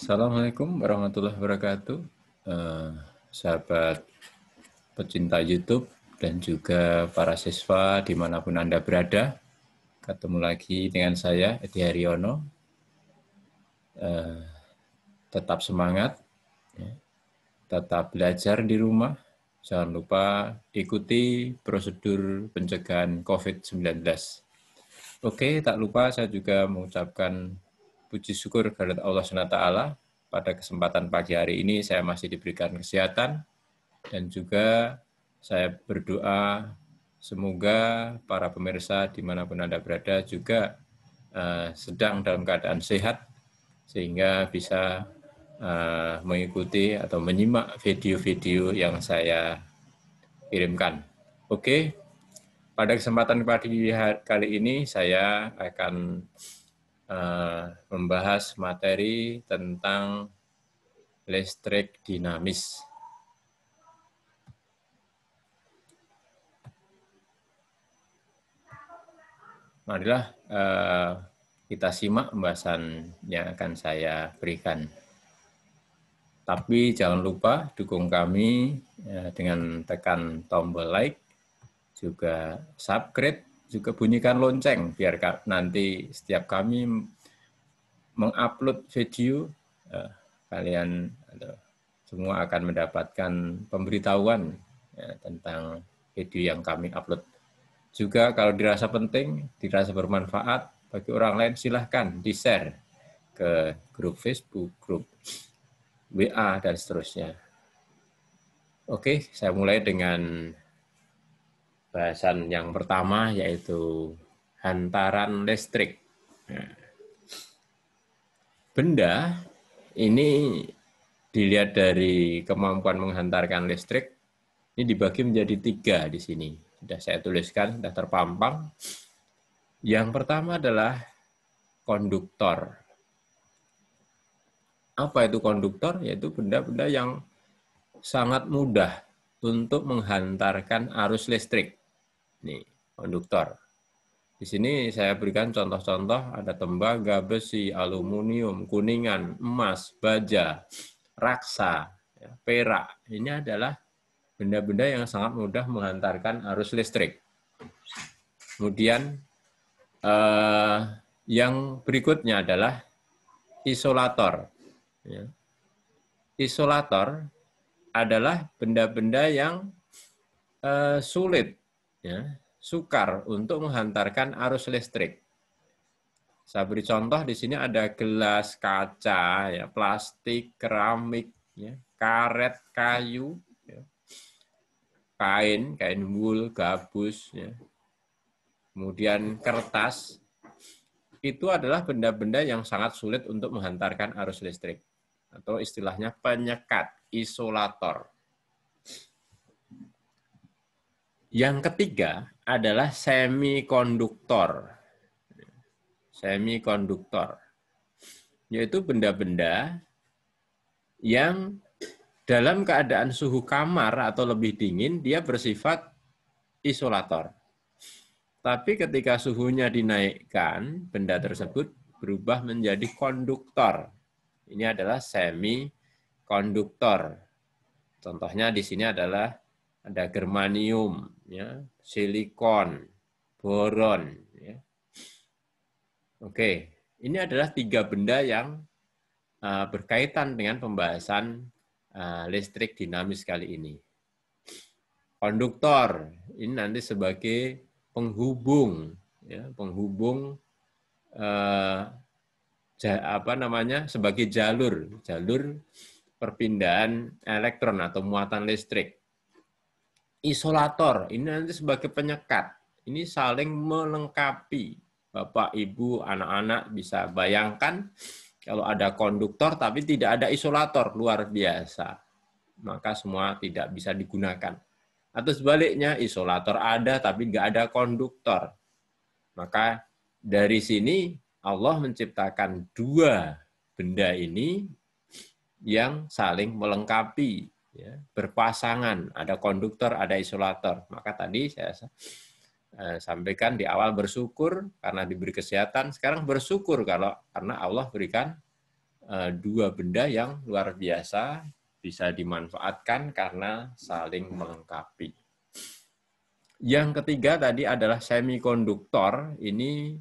Assalamualaikum warahmatullahi wabarakatuh. Eh, Sahabat pecinta YouTube dan juga para siswa dimanapun Anda berada. Ketemu lagi dengan saya, Edi Haryono. Tetap semangat, tetap belajar di rumah. Jangan lupa ikuti prosedur pencegahan COVID-19. Oke, tak lupa saya juga mengucapkan puji syukur kepada Allah SWT. Pada kesempatan pagi hari ini saya masih diberikan kesehatan, dan juga saya berdoa semoga para pemirsa dimanapun Anda berada juga sedang dalam keadaan sehat, sehingga bisa mengikuti atau menyimak video-video yang saya kirimkan. Oke, pada kesempatan pagi kali ini saya akan membahas materi tentang listrik dinamis. Marilah kita simak pembahasan yang akan saya berikan. Tapi jangan lupa dukung kami dengan tekan tombol like, juga subscribe, juga bunyikan lonceng biar nanti setiap kami mengupload video, kalian semua akan mendapatkan pemberitahuan tentang video yang kami upload. Juga kalau dirasa penting, dirasa bermanfaat bagi orang lain, silahkan di-share ke grup Facebook, grup WA, dan seterusnya. Oke, saya mulai dengan bahasan yang pertama, yaitu hantaran listrik. Benda ini dilihat dari kemampuan menghantarkan listrik, ini dibagi menjadi 3 di sini. Sudah saya tuliskan, sudah terpampang. Yang pertama adalah konduktor. Apa itu konduktor? Yaitu benda-benda yang sangat mudah untuk menghantarkan arus listrik. Ini konduktor. Di sini saya berikan contoh-contoh, ada tembaga, besi, aluminium, kuningan, emas, baja, raksa, perak. Ini adalah benda-benda yang sangat mudah menghantarkan arus listrik. Kemudian yang berikutnya adalah isolator. Isolator adalah benda-benda yang sulit, sukar untuk menghantarkan arus listrik. Saya beri contoh, di sini ada gelas, kaca, plastik, keramik, karet, kayu, kain wul, gabus, kemudian kertas. Itu adalah benda-benda yang sangat sulit untuk menghantarkan arus listrik, atau istilahnya penyekat, isolator. Yang ketiga adalah semikonduktor. Semikonduktor, yaitu benda-benda yang dalam keadaan suhu kamar atau lebih dingin, dia bersifat isolator. Tapi ketika suhunya dinaikkan, benda tersebut berubah menjadi konduktor. Ini adalah semikonduktor. Contohnya di sini adalah ada germanium, silikon, boron. Oke, ini adalah 3 benda yang berkaitan dengan pembahasan listrik dinamis kali ini. Konduktor ini nanti sebagai penghubung, penghubung sebagai jalur perpindahan elektron atau muatan listrik. Isolator ini nanti sebagai penyekat. Ini saling melengkapi. Bapak, Ibu, anak-anak bisa bayangkan kalau ada konduktor tapi tidak ada isolator, luar biasa. Maka semua tidak bisa digunakan. Atau sebaliknya, isolator ada tapi nggak ada konduktor. Maka dari sini Allah menciptakan 2 benda ini yang saling melengkapi, berpasangan. Ada konduktor, ada isolator. Maka tadi saya sampaikan di awal, bersyukur karena diberi kesehatan. Sekarang bersyukur karena Allah berikan dua benda yang luar biasa bisa dimanfaatkan karena saling melengkapi. Yang ketiga tadi adalah semikonduktor. Ini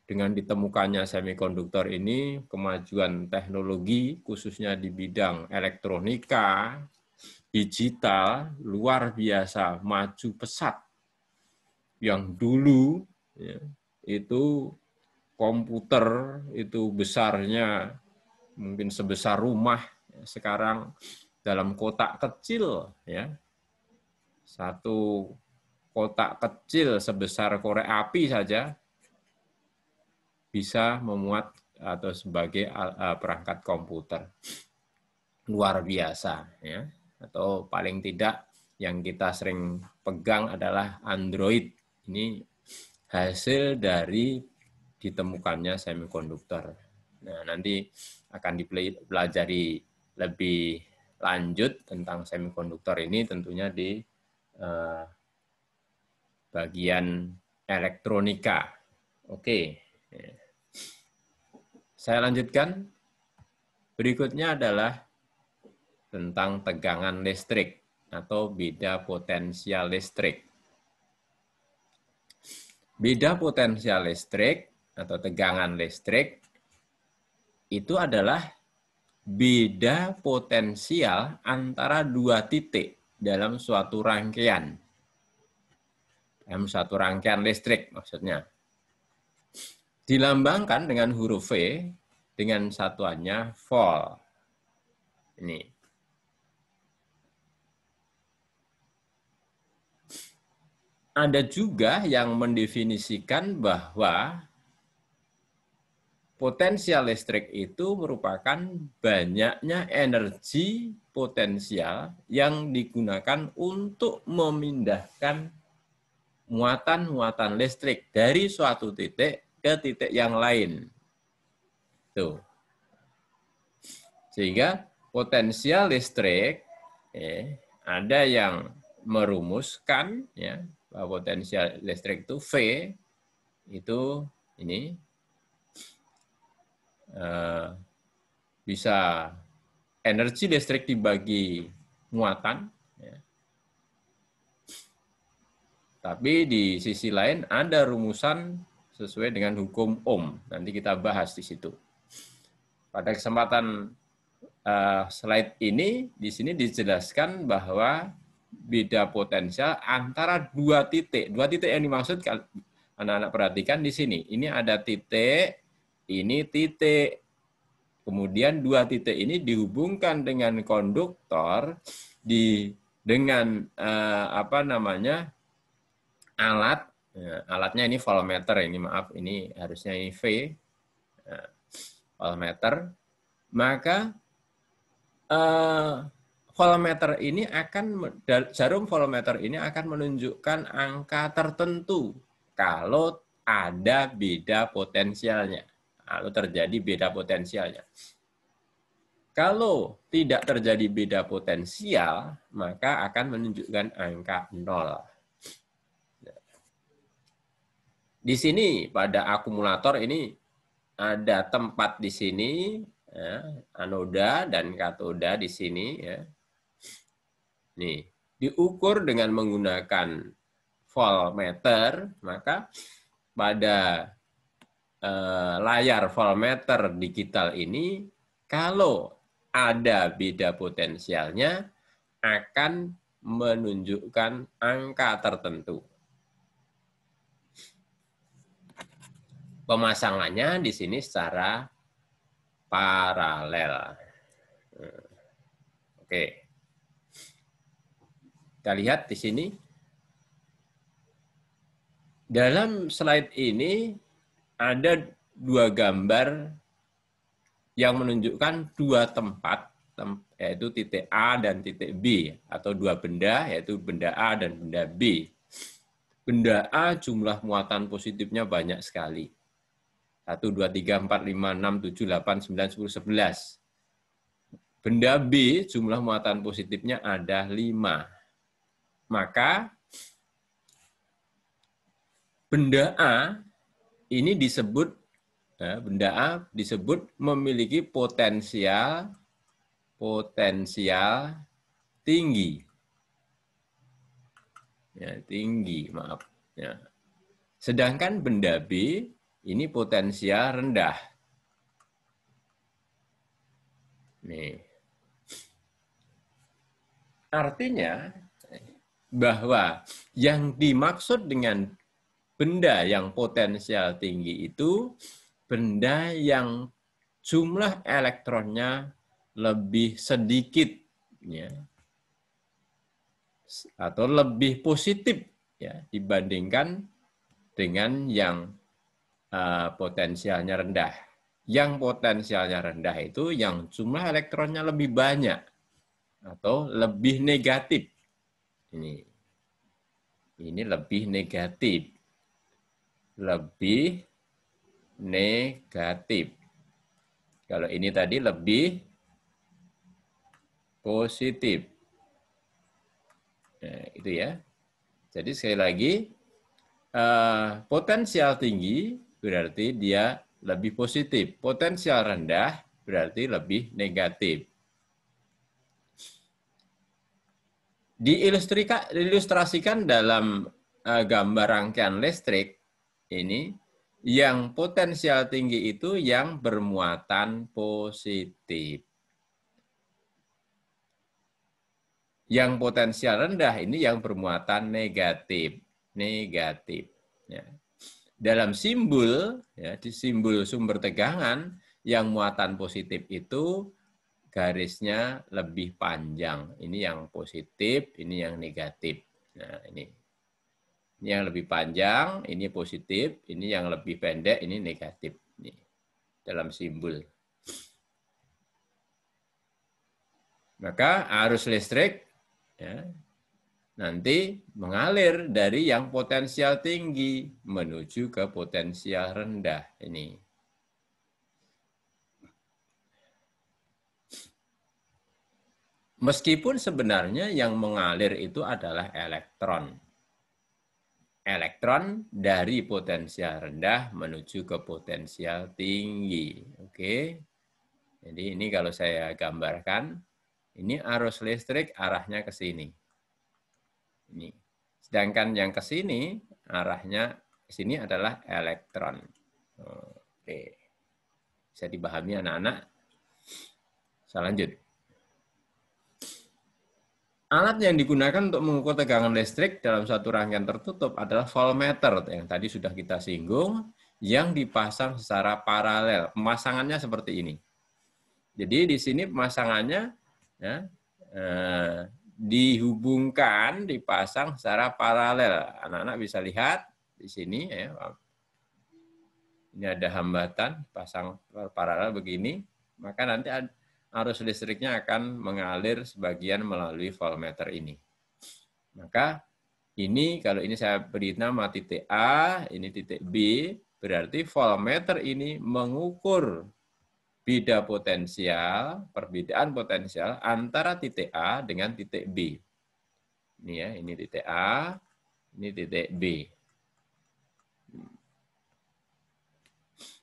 dengan ditemukannya semikonduktor ini, kemajuan teknologi khususnya di bidang elektronika, digital luar biasa maju pesat. Yang dulu ya, itu komputer itu besarnya mungkin sebesar rumah, sekarang dalam kotak kecil ya. Satu kotak kecil sebesar korek api saja bisa memuat atau sebagai perangkat komputer. Luar biasa ya. Atau paling tidak yang kita sering pegang adalah Android. Ini hasil dari ditemukannya semikonduktor. Nah, nanti akan dipelajari lebih lanjut tentang semikonduktor ini tentunya di bagian elektronika. Oke. Saya lanjutkan. Berikutnya adalah tentang tegangan listrik atau beda potensial listrik. Beda potensial listrik atau tegangan listrik itu adalah beda potensial antara dua titik dalam suatu rangkaian. Dalam suatu rangkaian listrik maksudnya. Dilambangkan dengan huruf V dengan satuannya volt. Ini. Ada juga yang mendefinisikan bahwa potensial listrik itu merupakan banyaknya energi potensial yang digunakan untuk memindahkan muatan-muatan listrik dari suatu titik ke titik yang lain. Tuh. Sehingga potensial listrik ada yang merumuskan ya bahwa potensial listrik itu V itu ini bisa energi listrik dibagi muatan ya. Tapi di sisi lain ada rumusan sesuai dengan hukum Ohm. Nanti kita bahas di situ. Pada kesempatan slide ini, di sini dijelaskan bahwa beda potensial antara dua titik. Dua titik yang dimaksud anak-anak perhatikan di sini. Ini ada titik, ini titik. Kemudian dua titik ini dihubungkan dengan konduktor dengan alat. Alatnya ini voltmeter, ini maaf, ini harusnya ini V, voltmeter. Maka voltmeter ini jarum voltmeter ini akan menunjukkan angka tertentu kalau ada beda potensialnya, kalau terjadi beda potensialnya. Kalau tidak terjadi beda potensial, maka akan menunjukkan angka 0. Di sini pada akumulator ini ada tempat di sini, ya, anoda dan katoda di sini. Ya. Nih, diukur dengan menggunakan voltmeter, maka pada layar voltmeter digital ini, kalau ada beda potensialnya, akan menunjukkan angka tertentu. Pemasangannya di sini secara paralel. Oke. Kita lihat di sini. Dalam slide ini ada dua gambar yang menunjukkan dua tempat, yaitu titik A dan titik B, atau dua benda, yaitu benda A dan benda B. Benda A jumlah muatan positifnya banyak sekali. 1, 2, 3, 4, 5, 6, 7, 8, 9, 10, 11. Benda B jumlah muatan positifnya ada 5. Maka benda A ini disebut benda A disebut memiliki potensial tinggi. Ya, tinggi, maaf. Ya. Sedangkan benda B ini potensial rendah. Nih. Artinya bahwa yang dimaksud dengan benda yang potensial tinggi itu benda yang jumlah elektronnya lebih sedikit, ya, atau lebih positif, ya, dibandingkan dengan yang potensialnya rendah. Yang potensialnya rendah itu yang jumlah elektronnya lebih banyak atau lebih negatif. Ini lebih negatif. Lebih negatif. Kalau ini tadi lebih positif. Nah, itu ya. Jadi sekali lagi, potensial tinggi berarti dia lebih positif. Potensial rendah berarti lebih negatif. Diilustrasikan dalam gambar rangkaian listrik ini, yang potensial tinggi itu yang bermuatan positif. Yang potensial rendah ini yang bermuatan negatif. Ya. Dalam simbol, ya, di simbol sumber tegangan, yang muatan positif itu garisnya lebih panjang. Ini yang positif, ini yang negatif. Nah, ini yang lebih panjang, ini positif, ini yang lebih pendek, ini negatif. Ini dalam simbol. Maka arus listrik, ya, nanti mengalir dari yang potensial tinggi menuju ke potensial rendah. Ini. Meskipun sebenarnya yang mengalir itu adalah elektron. Elektron dari potensial rendah menuju ke potensial tinggi. Oke. Jadi ini kalau saya gambarkan, ini arus listrik arahnya ke sini. Ini. Sedangkan yang ke sini arahnya ke sini adalah elektron. Oke. Bisa dipahami anak-anak? Saya lanjut. Alat yang digunakan untuk mengukur tegangan listrik dalam satu rangkaian tertutup adalah voltmeter yang tadi sudah kita singgung, yang dipasang secara paralel. Pemasangannya seperti ini. Jadi di sini pemasangannya, ya, dihubungkan, dipasang secara paralel. Anak-anak bisa lihat di sini, ya. Ini ada hambatan, pasang paralel begini, maka nanti arus listriknya akan mengalir sebagian melalui voltmeter ini. Maka ini, kalau ini saya beri nama titik A, ini titik B, berarti voltmeter ini mengukur beda potensial, perbedaan potensial antara titik A dengan titik B. Ini ya, ini titik A, ini titik B.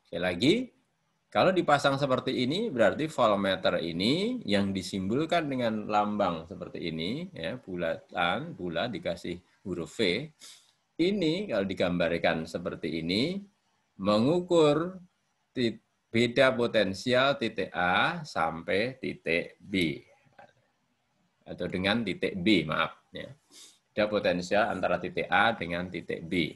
Sekali lagi, kalau dipasang seperti ini, berarti voltmeter ini yang disimbolkan dengan lambang seperti ini, ya, bulatan, bulat dikasih huruf V. Ini kalau digambarkan seperti ini, mengukur beda potensial titik A sampai titik B. Atau dengan titik B, maaf. Ya. Beda potensial antara titik A dengan titik B.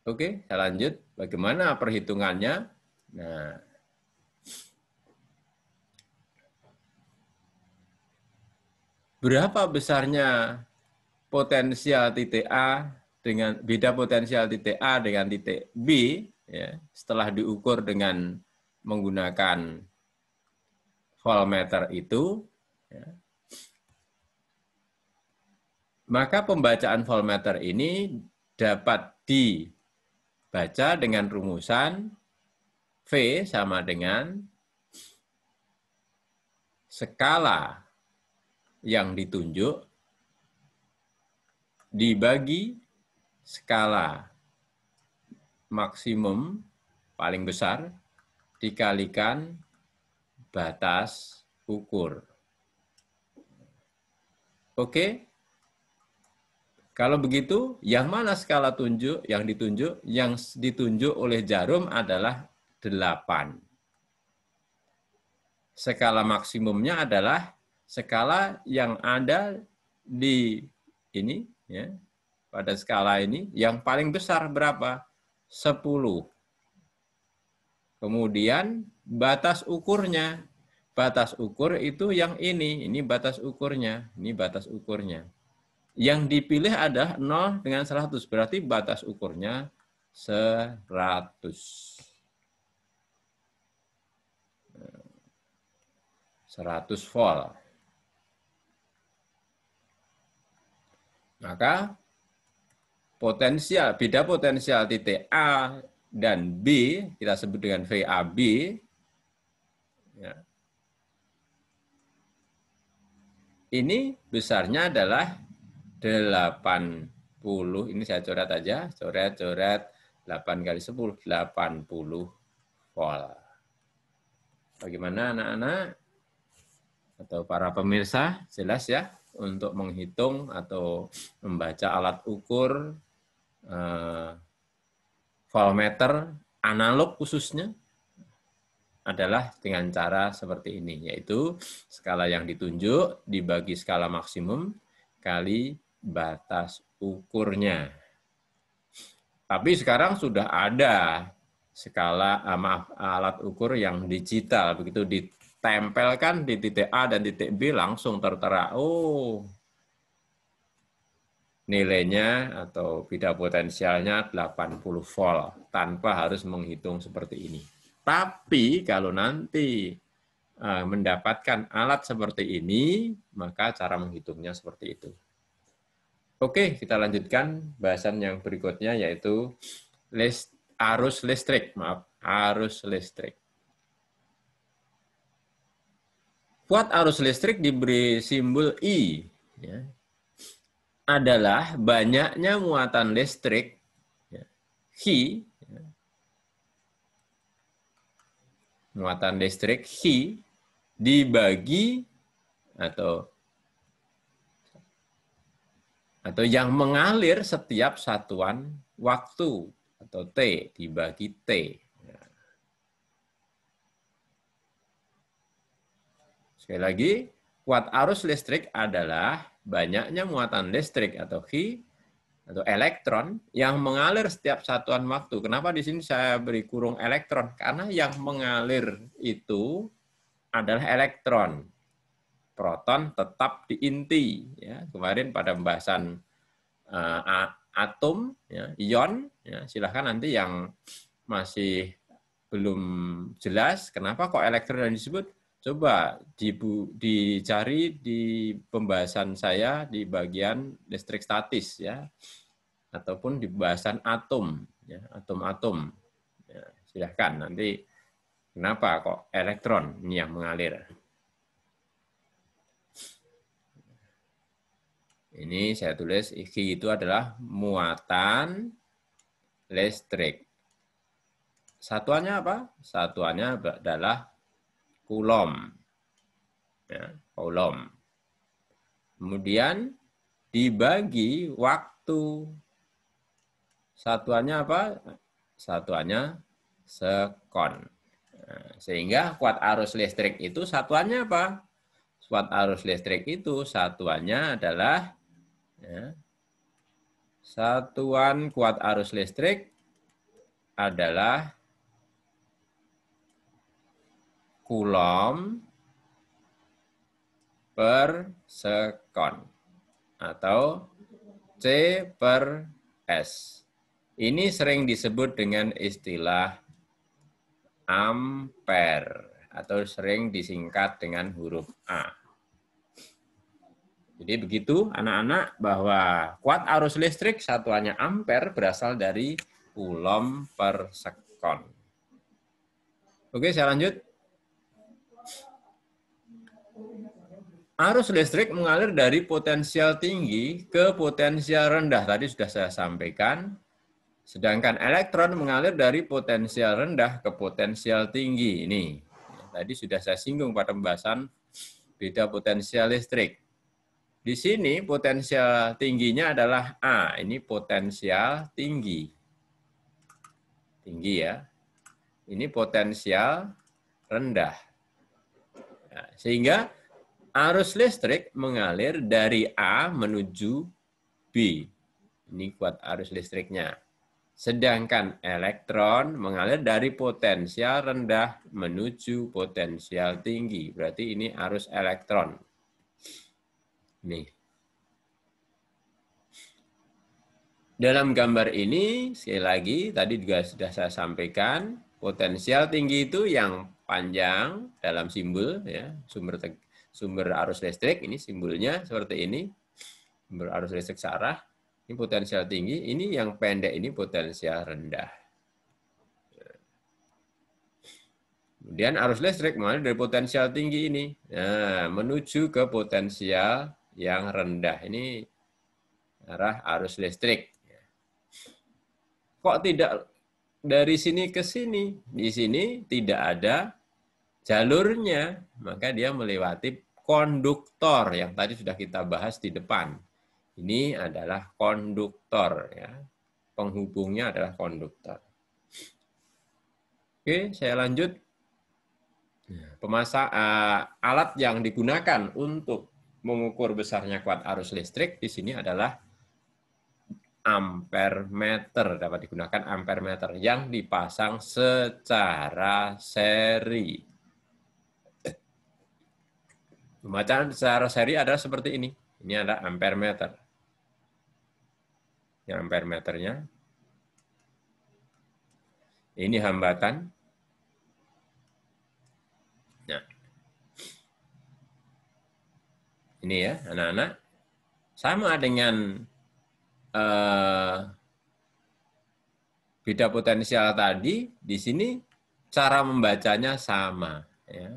Oke, saya lanjut. Bagaimana perhitungannya? Nah, berapa besarnya potensial titik A dengan beda potensial titik A dengan titik B, ya, setelah diukur dengan menggunakan voltmeter itu, ya, maka pembacaan voltmeter ini dapat dibaca dengan rumusan V sama dengan skala yang ditunjuk dibagi skala maksimum paling besar dikalikan batas ukur. Oke? Kalau begitu, yang mana skala tunjuk yang ditunjuk? Yang ditunjuk oleh jarum adalah 8. Skala maksimumnya adalah skala yang ada di ini, ya, pada skala ini, yang paling besar berapa? 10. Kemudian batas ukurnya. Batas ukur itu yang ini batas ukurnya, ini batas ukurnya. Yang dipilih adalah 0 dengan 100, berarti batas ukurnya 100. 100 volt. Maka potensial, beda potensial titik A dan B, kita sebut dengan VAB, ya, ini besarnya adalah 80, ini saya coret aja, coret 8 kali 10, 80 volt. Bagaimana anak-anak atau para pemirsa, jelas ya, untuk menghitung atau membaca alat ukur voltmeter analog khususnya adalah dengan cara seperti ini, yaitu skala yang ditunjuk dibagi skala maksimum kali batas ukurnya. Tapi sekarang sudah ada skala alat ukur yang digital, begitu ditempelkan di titik A dan titik B langsung tertera, oh nilainya atau beda potensialnya 80 volt tanpa harus menghitung seperti ini. Tapi kalau nanti mendapatkan alat seperti ini, maka cara menghitungnya seperti itu. Oke, kita lanjutkan bahasan yang berikutnya, yaitu arus listrik. Arus listrik. Kuat arus listrik diberi simbol I, ya, adalah banyaknya muatan listrik, ya, Q, ya, muatan listrik Q dibagi atau yang mengalir setiap satuan waktu atau T dibagi T. Sekali lagi, kuat arus listrik adalah banyaknya muatan listrik atau Q atau elektron yang mengalir setiap satuan waktu. Kenapa di sini saya beri kurung elektron? Karena yang mengalir itu adalah elektron. Proton tetap di inti. Ya, kemarin pada pembahasan atom, ya, ion, ya, silahkan nanti yang masih belum jelas kenapa kok elektron disebut, coba dicari di pembahasan saya di bagian listrik statis, ya, ataupun di pembahasan atom, ya, atom-atom. Ya, silahkan nanti kenapa kok elektron ini yang mengalir. Ini saya tulis, Q itu adalah muatan listrik. Satuannya apa? Satuannya adalah Coulomb. Ya, Coulomb. Kemudian dibagi waktu. Satuannya apa? Satuannya sekon. Nah, sehingga kuat arus listrik itu satuannya apa? Kuat arus listrik itu satuannya adalah, ya, satuan kuat arus listrik adalah Coulomb per sekon atau C per S. Ini sering disebut dengan istilah ampere atau sering disingkat dengan huruf A. Jadi begitu anak-anak, bahwa kuat arus listrik satuannya ampere berasal dari Coulomb per sekon. Oke, saya lanjut. Arus listrik mengalir dari potensial tinggi ke potensial rendah. Tadi sudah saya sampaikan. Sedangkan elektron mengalir dari potensial rendah ke potensial tinggi. Ini tadi sudah saya singgung pada pembahasan beda potensial listrik. Di sini potensial tingginya adalah A. Ini potensial tinggi. Tinggi ya. Ini potensial rendah. Nah, sehingga arus listrik mengalir dari A menuju B. Ini kuat arus listriknya. Sedangkan elektron mengalir dari potensial rendah menuju potensial tinggi. Berarti ini arus elektron. Nih. Dalam gambar ini, sekali lagi, tadi juga sudah saya sampaikan, potensial tinggi itu yang panjang dalam simbol, ya, sumber arus listrik, ini simbolnya seperti ini, sumber arus listrik searah, ini potensial tinggi, ini yang pendek, ini potensial rendah. Kemudian arus listrik mengalir dari potensial tinggi ini, nah, menuju ke potensial yang rendah, ini arah arus listrik. Kok tidak dari sini ke sini? Di sini tidak ada jalurnya, maka dia melewati konduktor yang tadi sudah kita bahas di depan. Ini adalah konduktor, ya. Penghubungnya adalah konduktor. Oke, saya lanjut. Alat yang digunakan untuk mengukur besarnya kuat arus listrik di sini adalah ampere meter, dapat digunakan ampere meter yang dipasang secara seri. Pembacaan secara seri adalah seperti ini. Ini adalah ampere meter. Yang ampere meternya. Ini hambatan. Nah. Ini ya, anak-anak. Sama dengan beda potensial tadi, di sini cara membacanya sama. Ya.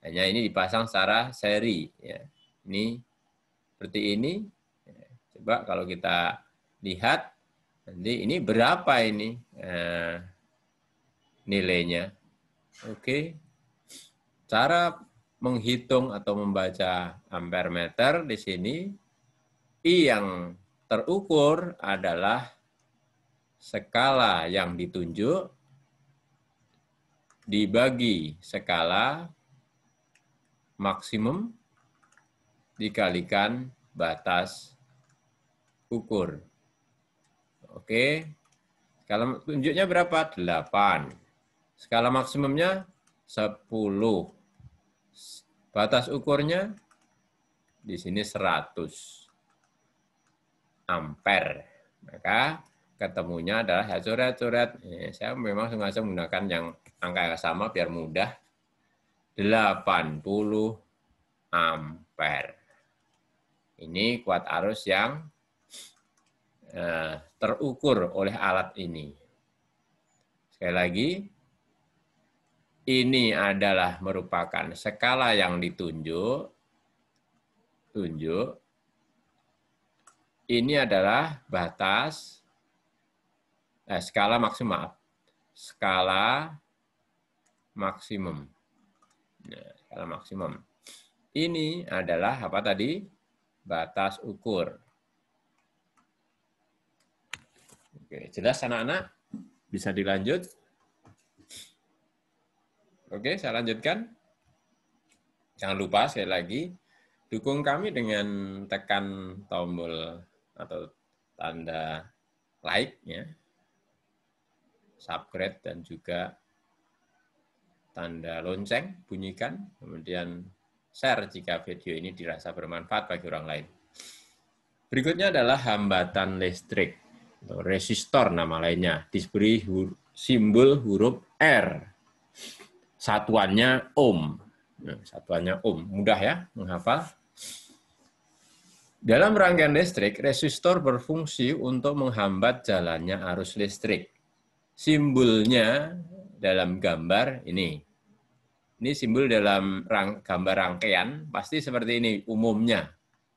Hanya ini dipasang secara seri. Ya. Ini seperti ini. Ya. Coba kalau kita lihat, nanti ini berapa ini nilainya. Oke. Cara menghitung atau membaca ampere meter di sini, I yang terukur adalah skala yang ditunjuk dibagi skala maksimum dikalikan batas ukur. Oke. Skala tunjuknya berapa? 8. Skala maksimumnya 10. Batas ukurnya di sini 100 ampere. Maka ketemunya adalah coret-coret. Saya memang sengaja menggunakan yang angka yang sama biar mudah. 80 ampere. Ini kuat arus yang terukur oleh alat ini. Sekali lagi, ini adalah merupakan skala yang ditunjuk. Ini adalah batas skala maksimum. Skala maksimum. Nah, skala maksimum. Ini adalah apa tadi? Batas ukur. Oke, jelas anak-anak? Bisa dilanjut? Oke, saya lanjutkan. Jangan lupa sekali lagi, dukung kami dengan tekan tombol atau tanda like, ya, subscribe, dan juga tanda lonceng, bunyikan, kemudian share jika video ini dirasa bermanfaat bagi orang lain. Berikutnya adalah hambatan listrik, atau resistor nama lainnya, diberi simbol huruf R. Satuannya ohm. Nah, satuannya ohm. Mudah ya menghafal. Dalam rangkaian listrik, resistor berfungsi untuk menghambat jalannya arus listrik. Simbolnya dalam gambar ini. Ini simbol dalam gambar rangkaian, pasti seperti ini umumnya.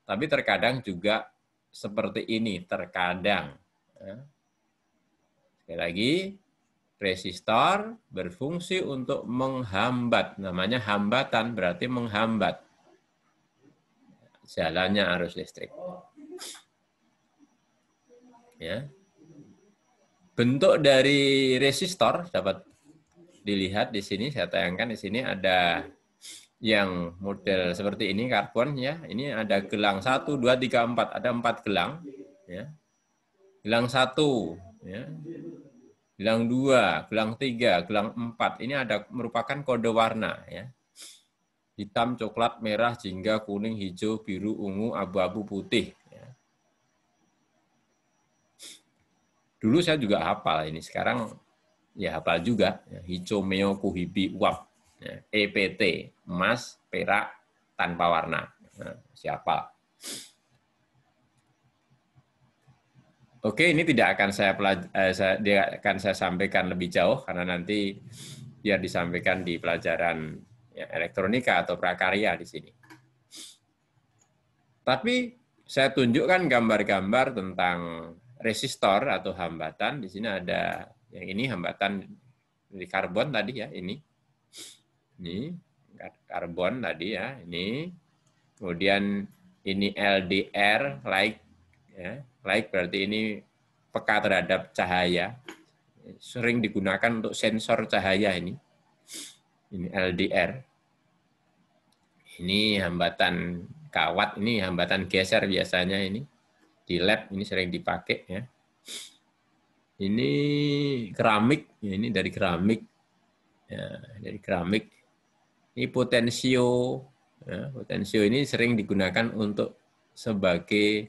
Tapi terkadang juga seperti ini, terkadang. Sekali lagi, resistor berfungsi untuk menghambat. Namanya hambatan, berarti menghambat jalannya arus listrik. Ya. Bentuk dari resistor dapat dilihat di sini, saya tayangkan di sini ada yang model seperti ini, karbon ya. Ini ada gelang 1, 2, 3, 4. Ada 4 gelang. Ya. Gelang 1, ya. Gelang 2, gelang 3, gelang 4. Ini ada merupakan kode warna. Ya. Hitam, coklat, merah, jingga, kuning, hijau, biru, ungu, abu-abu, putih. Ya. Dulu saya juga hafal ini, sekarang ya hafal juga. Ya. Hijau, meo, kuhibi, uap. Ya. EPT, emas, perak, tanpa warna. Nah, siapa? Oke, ini tidak akan akan saya sampaikan lebih jauh karena nanti biar disampaikan di pelajaran ya, elektronika atau prakarya di sini. Tapi saya tunjukkan gambar-gambar tentang resistor atau hambatan. Di sini ada yang ini hambatan dari karbon tadi ya, ini karbon tadi ya, ini. Kemudian ini LDR, light ya. Light berarti ini peka terhadap cahaya. Sering digunakan untuk sensor cahaya ini. Ini LDR. Ini hambatan kawat, ini hambatan geser biasanya ini. Di lab ini sering dipakai ya. Ini keramik, ini dari keramik. Ya, dari keramik. Ini potensio. Ya, potensio ini sering digunakan untuk sebagai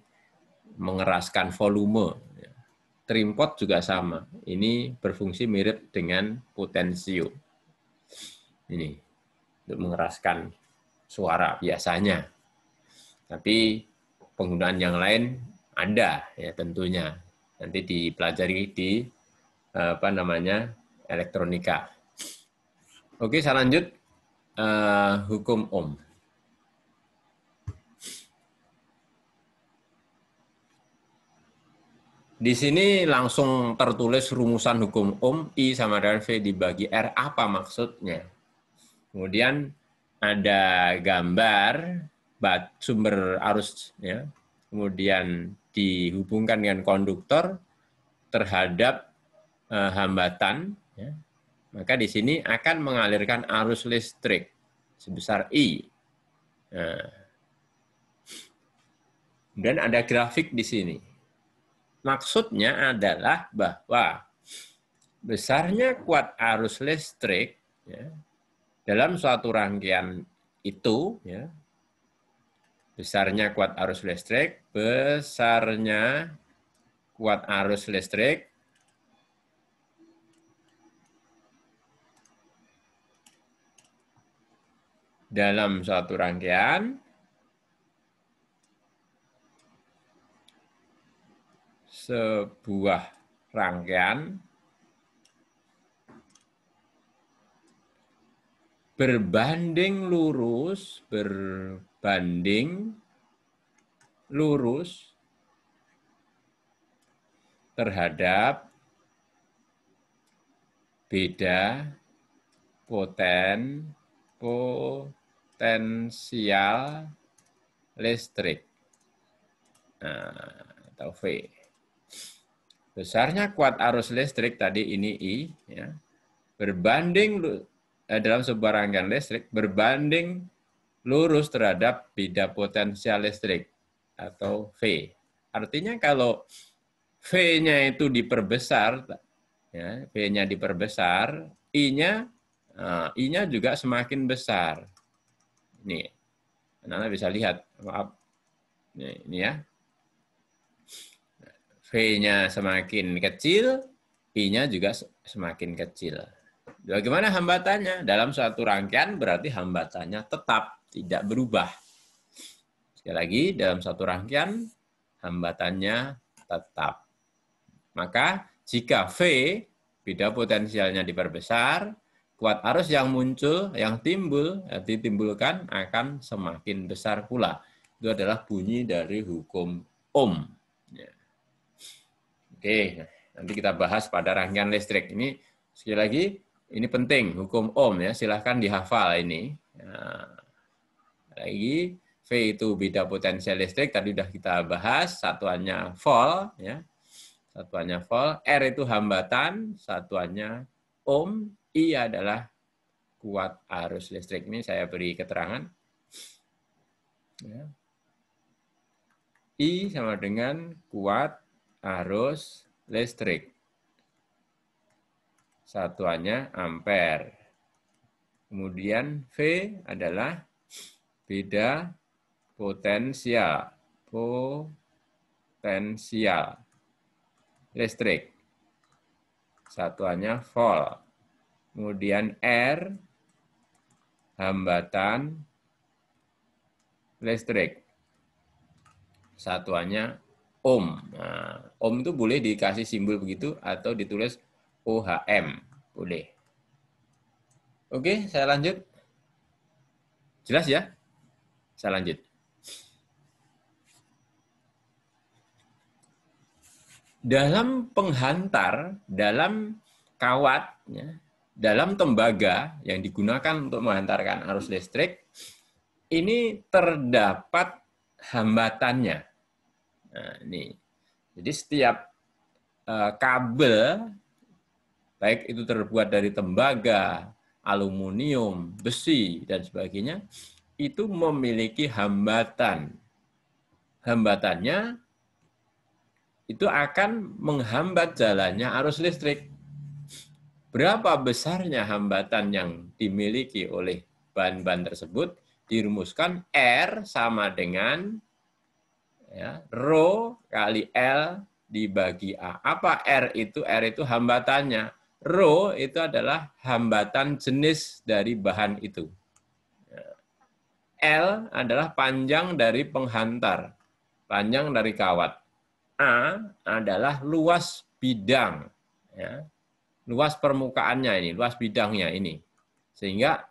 mengeraskan volume. Trimpot juga sama. Ini berfungsi mirip dengan potensio. Ini untuk mengeraskan suara biasanya. Tapi penggunaan yang lain ada ya tentunya. Nanti dipelajari di elektronika. Oke, saya lanjut hukum Ohm. Di sini langsung tertulis rumusan hukum Ohm, I sama dengan V dibagi R. Apa maksudnya? Kemudian ada gambar sumber arus, ya. Kemudian dihubungkan dengan konduktor terhadap hambatan. Ya. Maka di sini akan mengalirkan arus listrik sebesar I. Nah. Dan ada grafik di sini. Maksudnya adalah bahwa besarnya kuat arus listrik ya, dalam suatu rangkaian itu, ya, besarnya kuat arus listrik dalam suatu rangkaian sebuah rangkaian berbanding lurus terhadap beda potensial listrik. Atau V. Besarnya kuat arus listrik tadi ini I, ya, berbanding dalam sebuah rangkaian listrik berbanding lurus terhadap beda potensial listrik atau V. Artinya kalau V-nya itu diperbesar, ya, V-nya diperbesar, I-nya juga semakin besar. Ini, Anda bisa lihat, maaf, ini ya. V-nya semakin kecil, I-nya juga semakin kecil. Bagaimana hambatannya? Dalam suatu rangkaian berarti hambatannya tetap, tidak berubah. Sekali lagi, dalam suatu rangkaian hambatannya tetap. Maka jika V, beda potensialnya diperbesar, kuat arus yang muncul, yang ditimbulkan akan semakin besar pula. Itu adalah bunyi dari hukum Ohm. Oke, Nanti kita bahas pada rangkaian listrik. Ini sekali lagi, ini penting, hukum Ohm ya, silahkan dihafal ini. Nah, lagi, V itu beda potensial listrik, tadi sudah kita bahas, satuannya volt, ya. Satuannya volt, R itu hambatan, satuannya ohm, I adalah kuat arus listrik. Ini saya beri keterangan. Ya. I sama dengan kuat arus listrik. Satuannya ampere. Kemudian V adalah beda potensial. Potensial listrik. Satuannya volt. Kemudian R, hambatan listrik. Satuannya ohm. Nah, ohm itu boleh dikasih simbol begitu atau ditulis OHM. Boleh. Oke, saya lanjut. Jelas ya? Saya lanjut. Dalam penghantar, dalam kawat, ya, dalam tembaga yang digunakan untuk menghantarkan arus listrik, ini terdapat hambatannya. Nah, ini. Jadi setiap kabel, baik itu terbuat dari tembaga, aluminium, besi, dan sebagainya, itu memiliki hambatan. Hambatannya itu akan menghambat jalannya arus listrik. Berapa besarnya hambatan yang dimiliki oleh bahan-bahan tersebut dirumuskan R sama dengan ya, Rho kali L dibagi A. Apa R itu? R itu hambatannya. Rho itu adalah hambatan jenis dari bahan itu. L adalah panjang dari penghantar, panjang dari kawat. A adalah luas bidang, ya, luas permukaannya ini, luas bidangnya ini. Sehingga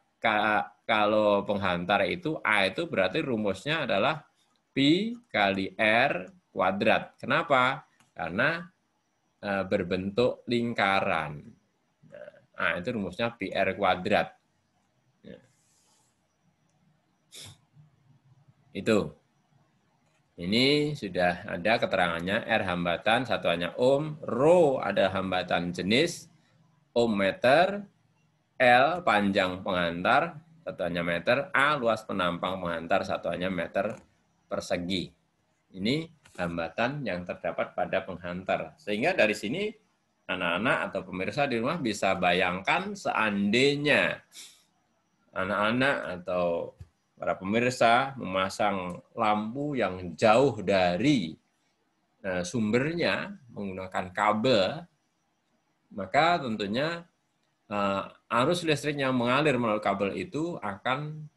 kalau penghantar itu A itu berarti rumusnya adalah Pi kali R kuadrat. Kenapa? Karena berbentuk lingkaran. Nah, A itu rumusnya Pi R kuadrat. Itu. Ini sudah ada keterangannya, R hambatan, satuannya ohm, Rho ada hambatan jenis, ohm meter, L panjang penghantar, satuannya meter, A luas penampang penghantar, satuannya meter persegi. Ini hambatan yang terdapat pada penghantar. Sehingga dari sini anak-anak atau pemirsa di rumah bisa bayangkan seandainya anak-anak atau para pemirsa memasang lampu yang jauh dari sumbernya menggunakan kabel, maka tentunya arus listrik yang mengalir melalui kabel itu akan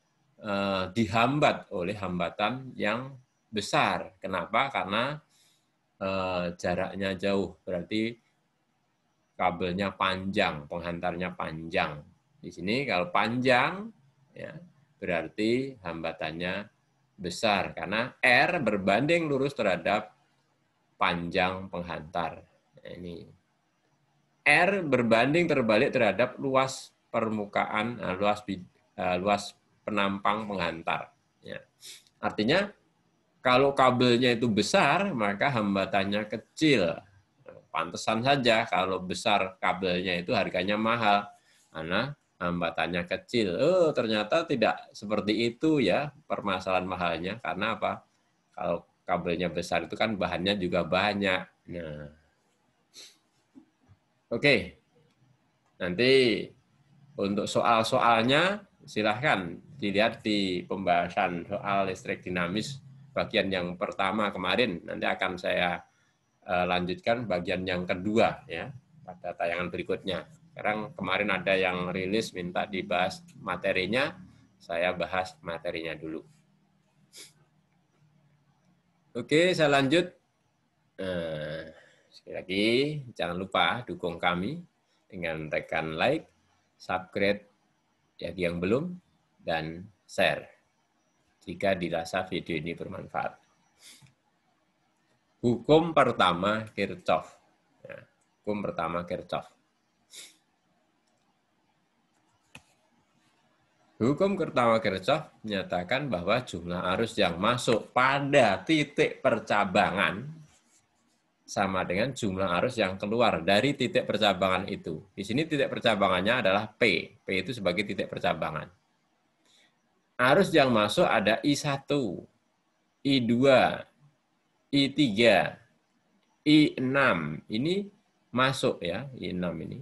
dihambat oleh hambatan yang besar. Kenapa? Karena jaraknya jauh, berarti kabelnya panjang, penghantarnya panjang. Di sini kalau panjang, ya, berarti hambatannya besar karena R berbanding lurus terhadap panjang penghantar. Nah, ini R berbanding terbalik terhadap luas permukaan, luas penampang penghantar. Ya. Artinya kalau kabelnya itu besar, maka hambatannya kecil. Pantesan saja kalau besar kabelnya itu harganya mahal, karena hambatannya kecil. Oh, ternyata tidak seperti itu ya permasalahan mahalnya. Karena apa? Kalau kabelnya besar itu kan bahannya juga banyak. Nah, oke. Nanti untuk soal-soalnya silahkan dilihat di pembahasan soal listrik dinamis bagian yang pertama kemarin. Nanti akan saya lanjutkan bagian yang kedua ya pada tayangan berikutnya. Sekarang kemarin ada yang rilis minta dibahas materinya, saya bahas materinya dulu. Oke, saya lanjut. Sekali lagi, jangan lupa dukung kami dengan tekan like, subscribe bagi yang belum, dan share jika dirasa video ini bermanfaat. Hukum pertama Kirchhoff. Hukum pertama Kirchhoff. Hukum pertama Kirchhoff menyatakan bahwa jumlah arus yang masuk pada titik percabangan sama dengan jumlah arus yang keluar dari titik percabangan itu. Di sini titik percabangannya adalah P. P itu sebagai titik percabangan. Arus yang masuk ada I1, I2, I3, I6. Ini masuk ya, I6 ini.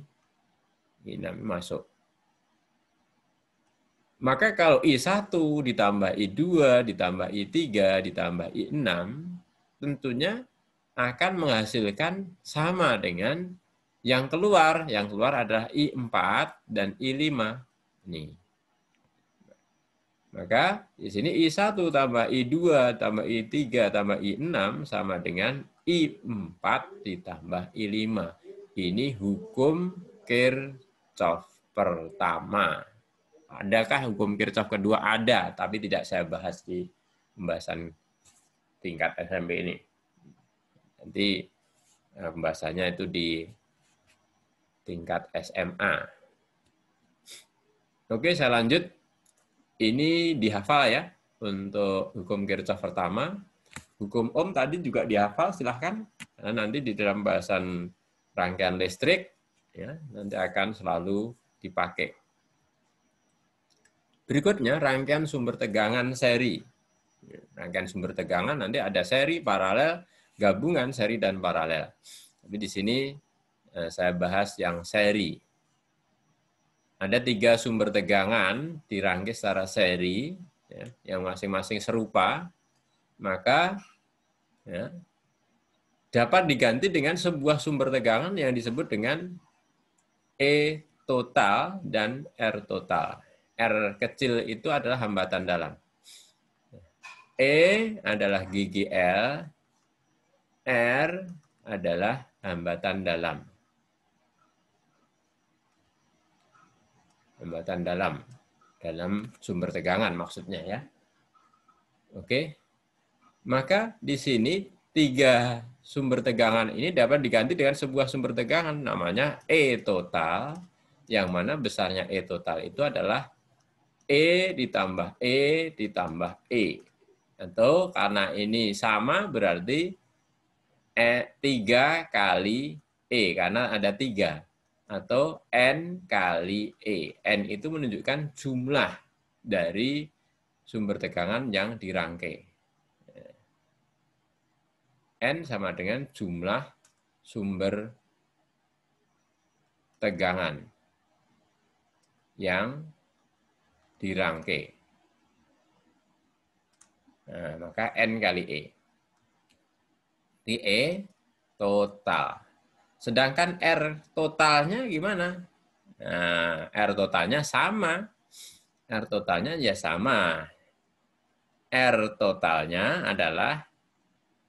I6 masuk. Maka kalau I1 ditambah I2, ditambah I3, ditambah I6, tentunya akan menghasilkan sama dengan yang keluar. Yang keluar adalah I4 dan I5. Nih. Maka di sini I1 tambah I2 tambah I3 tambah I6 sama dengan I4 ditambah I5. Ini hukum Kirchhoff pertama. Adakah hukum Kirchhoff kedua? Ada, tapi tidak saya bahas di pembahasan tingkat SMP ini. Nanti pembahasannya itu di tingkat SMA. Oke, saya lanjut. Ini dihafal ya untuk hukum Kirchhoff pertama. Hukum Ohm tadi juga dihafal, silahkan. Karena nanti di dalam bahasan rangkaian listrik, ya, nanti akan selalu dipakai. Berikutnya, rangkaian sumber tegangan seri. Rangkaian sumber tegangan nanti ada seri, paralel, gabungan seri dan paralel. Tapi di sini saya bahas yang seri. Ada 3 sumber tegangan dirangkai secara seri, ya, yang masing-masing serupa, maka ya, dapat diganti dengan sebuah sumber tegangan yang disebut dengan E total dan R total. R kecil itu adalah hambatan dalam. E adalah GGL, R adalah hambatan dalam. Hambatan dalam sumber tegangan maksudnya ya. Oke. Maka di sini 3 sumber tegangan ini dapat diganti dengan sebuah sumber tegangan namanya E total, yang mana besarnya E total itu adalah E ditambah E ditambah E. Atau karena ini sama berarti 3 kali E, karena ada 3. Atau N kali E. N itu menunjukkan jumlah dari sumber tegangan yang dirangkai. N sama dengan jumlah sumber tegangan yang dirangkai. Nah, maka N kali E. Di E total. Sedangkan R totalnya gimana? Nah, R totalnya sama. R totalnya ya sama. R totalnya adalah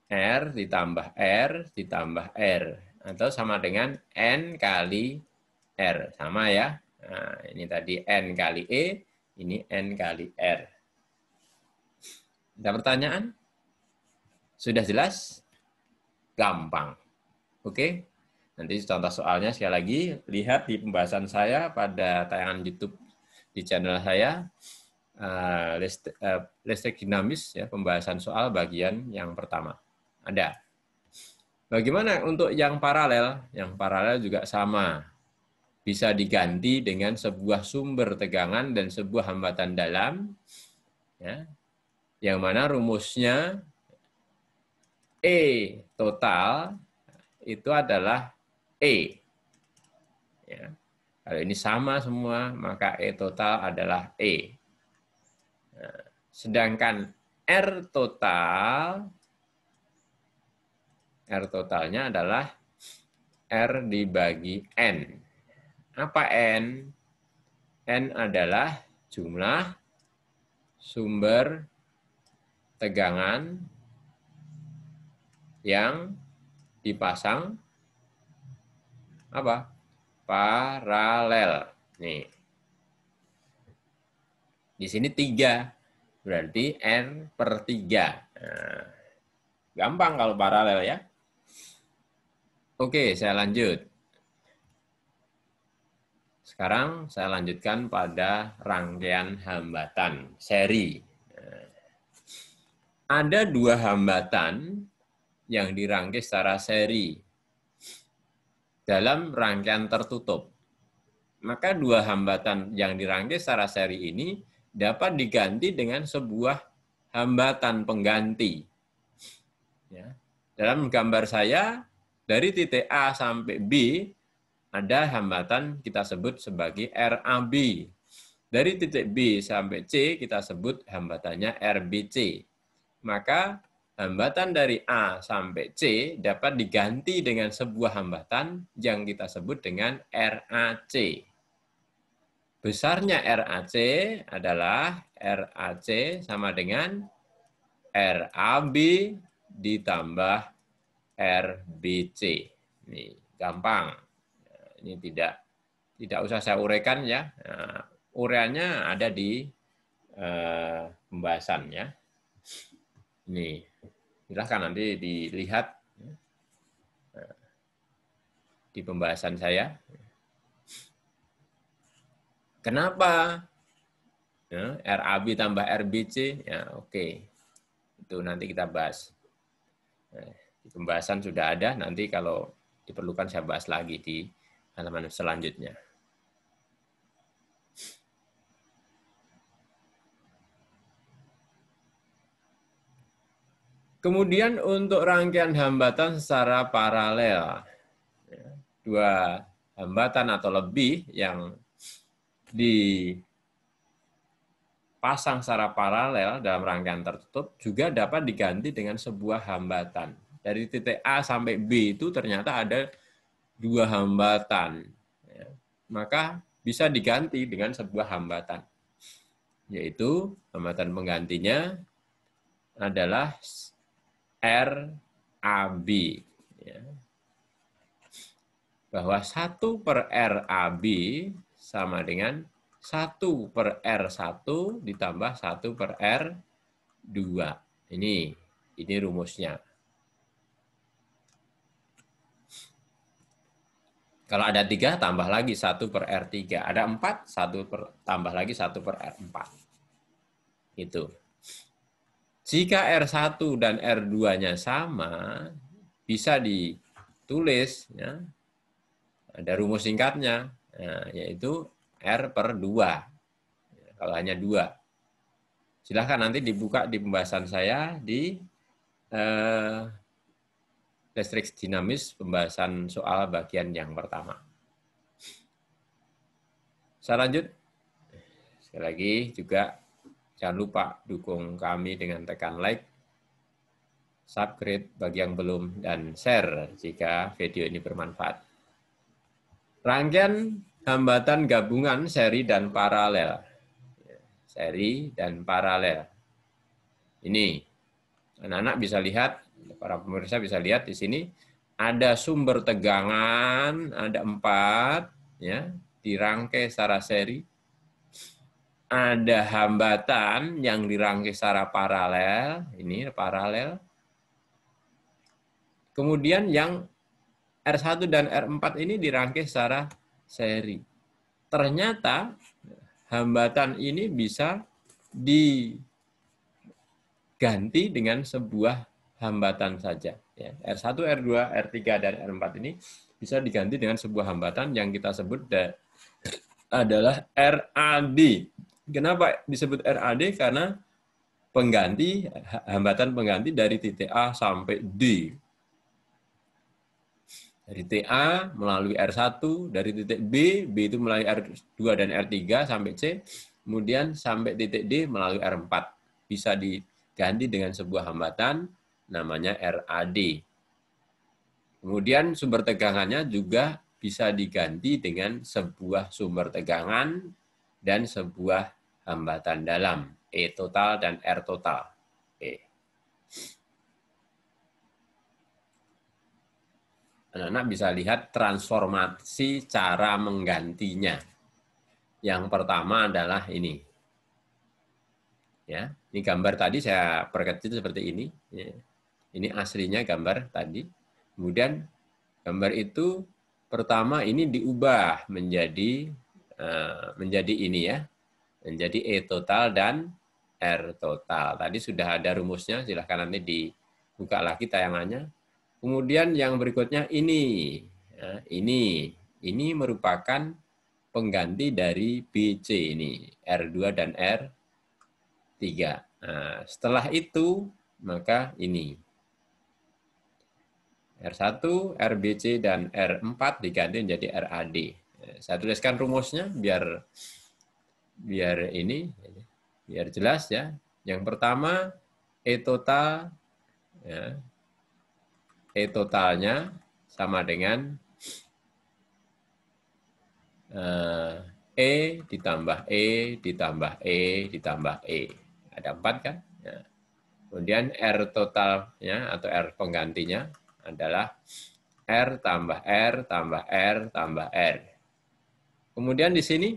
R ditambah R ditambah R. Atau sama dengan N kali R. Sama ya. Nah, ini tadi N kali E, ini N kali R. Ada pertanyaan? Sudah jelas? Gampang. Oke? Nanti contoh soalnya sekali lagi, lihat di pembahasan saya pada tayangan YouTube di channel saya, listrik dinamis, ya, pembahasan soal bagian yang pertama. Ada. Bagaimana untuk yang paralel? Yang paralel juga sama. Bisa diganti dengan sebuah sumber tegangan dan sebuah hambatan dalam, ya, yang mana rumusnya E total itu adalah E. Ya. Kalau ini sama semua, maka E total adalah E. Nah, sedangkan R totalnya adalah R dibagi N. Apa N? N adalah jumlah sumber tegangan yang dipasang apa? Paralel. Nih. Di sini 3. Berarti N per 3. Nah, gampang kalau paralel ya. Oke, saya lanjut. Sekarang saya lanjutkan pada rangkaian hambatan, seri. Ada dua hambatan yang dirangkai secara seri dalam rangkaian tertutup. Maka dua hambatan yang dirangkai secara seri ini dapat diganti dengan sebuah hambatan pengganti. Ya. Dalam gambar saya, dari titik A sampai B, ada hambatan kita sebut sebagai RAB. Dari titik B sampai C kita sebut hambatannya RBC. Maka hambatan dari A sampai C dapat diganti dengan sebuah hambatan yang kita sebut dengan RAC. Besarnya RAC adalah RAC sama dengan RAB ditambah RBC. Ini gampang. Ini tidak usah saya uraikan ya. Nah, uraiannya ada di pembahasan ya. Ini silahkan nanti dilihat di pembahasan saya. Kenapa ya, RAB tambah RBC? Ya oke. Itu nanti kita bahas. Nah, di pembahasan sudah ada. Nanti kalau diperlukan saya bahas lagi di halaman selanjutnya. Kemudian untuk rangkaian hambatan secara paralel, dua hambatan atau lebih yang dipasang secara paralel dalam rangkaian tertutup juga dapat diganti dengan sebuah hambatan. Dari titik A sampai B itu ternyata ada dua hambatan. Maka bisa diganti dengan sebuah hambatan. Yaitu hambatan penggantinya adalah RAB. Bahwa 1/RAB sama dengan 1/R1 ditambah 1/R2. Ini rumusnya. Kalau ada 3, tambah lagi 1/R3. Ada 4, tambah lagi 1/R4. Itu. Jika R1 dan R2-nya sama, bisa ditulis, ya, ada rumus singkatnya, yaitu R/2. Kalau hanya 2. Silahkan nanti dibuka di pembahasan saya di listrik dinamis, pembahasan soal bagian yang pertama. Saya lanjut. Sekali lagi juga jangan lupa dukung kami dengan tekan like, subscribe bagi yang belum, dan share jika video ini bermanfaat. Rangkaian hambatan gabungan seri dan paralel. Seri dan paralel. Ini anak-anak bisa lihat, para pemirsa bisa lihat di sini ada sumber tegangan, ada 4 ya, dirangkai secara seri. Ada hambatan yang dirangkai secara paralel, ini paralel. Kemudian yang R1 dan R4 ini dirangkai secara seri. Ternyata hambatan ini bisa diganti dengan sebuah hambatan saja. R1, R2, R3, dan R4 ini bisa diganti dengan sebuah hambatan yang kita sebut adalah RAD. Kenapa disebut RAD? Karena hambatan pengganti dari titik A sampai D. Dari titik A melalui R1, dari titik B itu melalui R2 dan R3 sampai C, kemudian sampai titik D melalui R4. Bisa diganti dengan sebuah hambatan namanya RAD. Kemudian sumber tegangannya juga bisa diganti dengan sebuah sumber tegangan dan sebuah hambatan dalam, E total dan R total. Anak-anak bisa lihat transformasi cara menggantinya. Yang pertama adalah ini. Ya, ini gambar tadi saya perkecil seperti ini. Ini aslinya gambar tadi. Kemudian gambar itu pertama ini diubah menjadi menjadi ini ya, menjadi E total dan R total. Tadi sudah ada rumusnya, silahkan nanti dibuka lagi tayangannya. Kemudian yang berikutnya ini, ya, ini merupakan pengganti dari BC ini, R2 dan R3. Nah, setelah itu maka ini R1, RBC, dan R4 diganti menjadi RAD. Saya tuliskan rumusnya biar ini, biar jelas ya. Yang pertama, E total, ya, E totalnya sama dengan E ditambah E ditambah E ditambah E. Ada 4 kan? Ya. Kemudian R totalnya atau R penggantinya adalah R tambah R tambah R tambah R. Kemudian di sini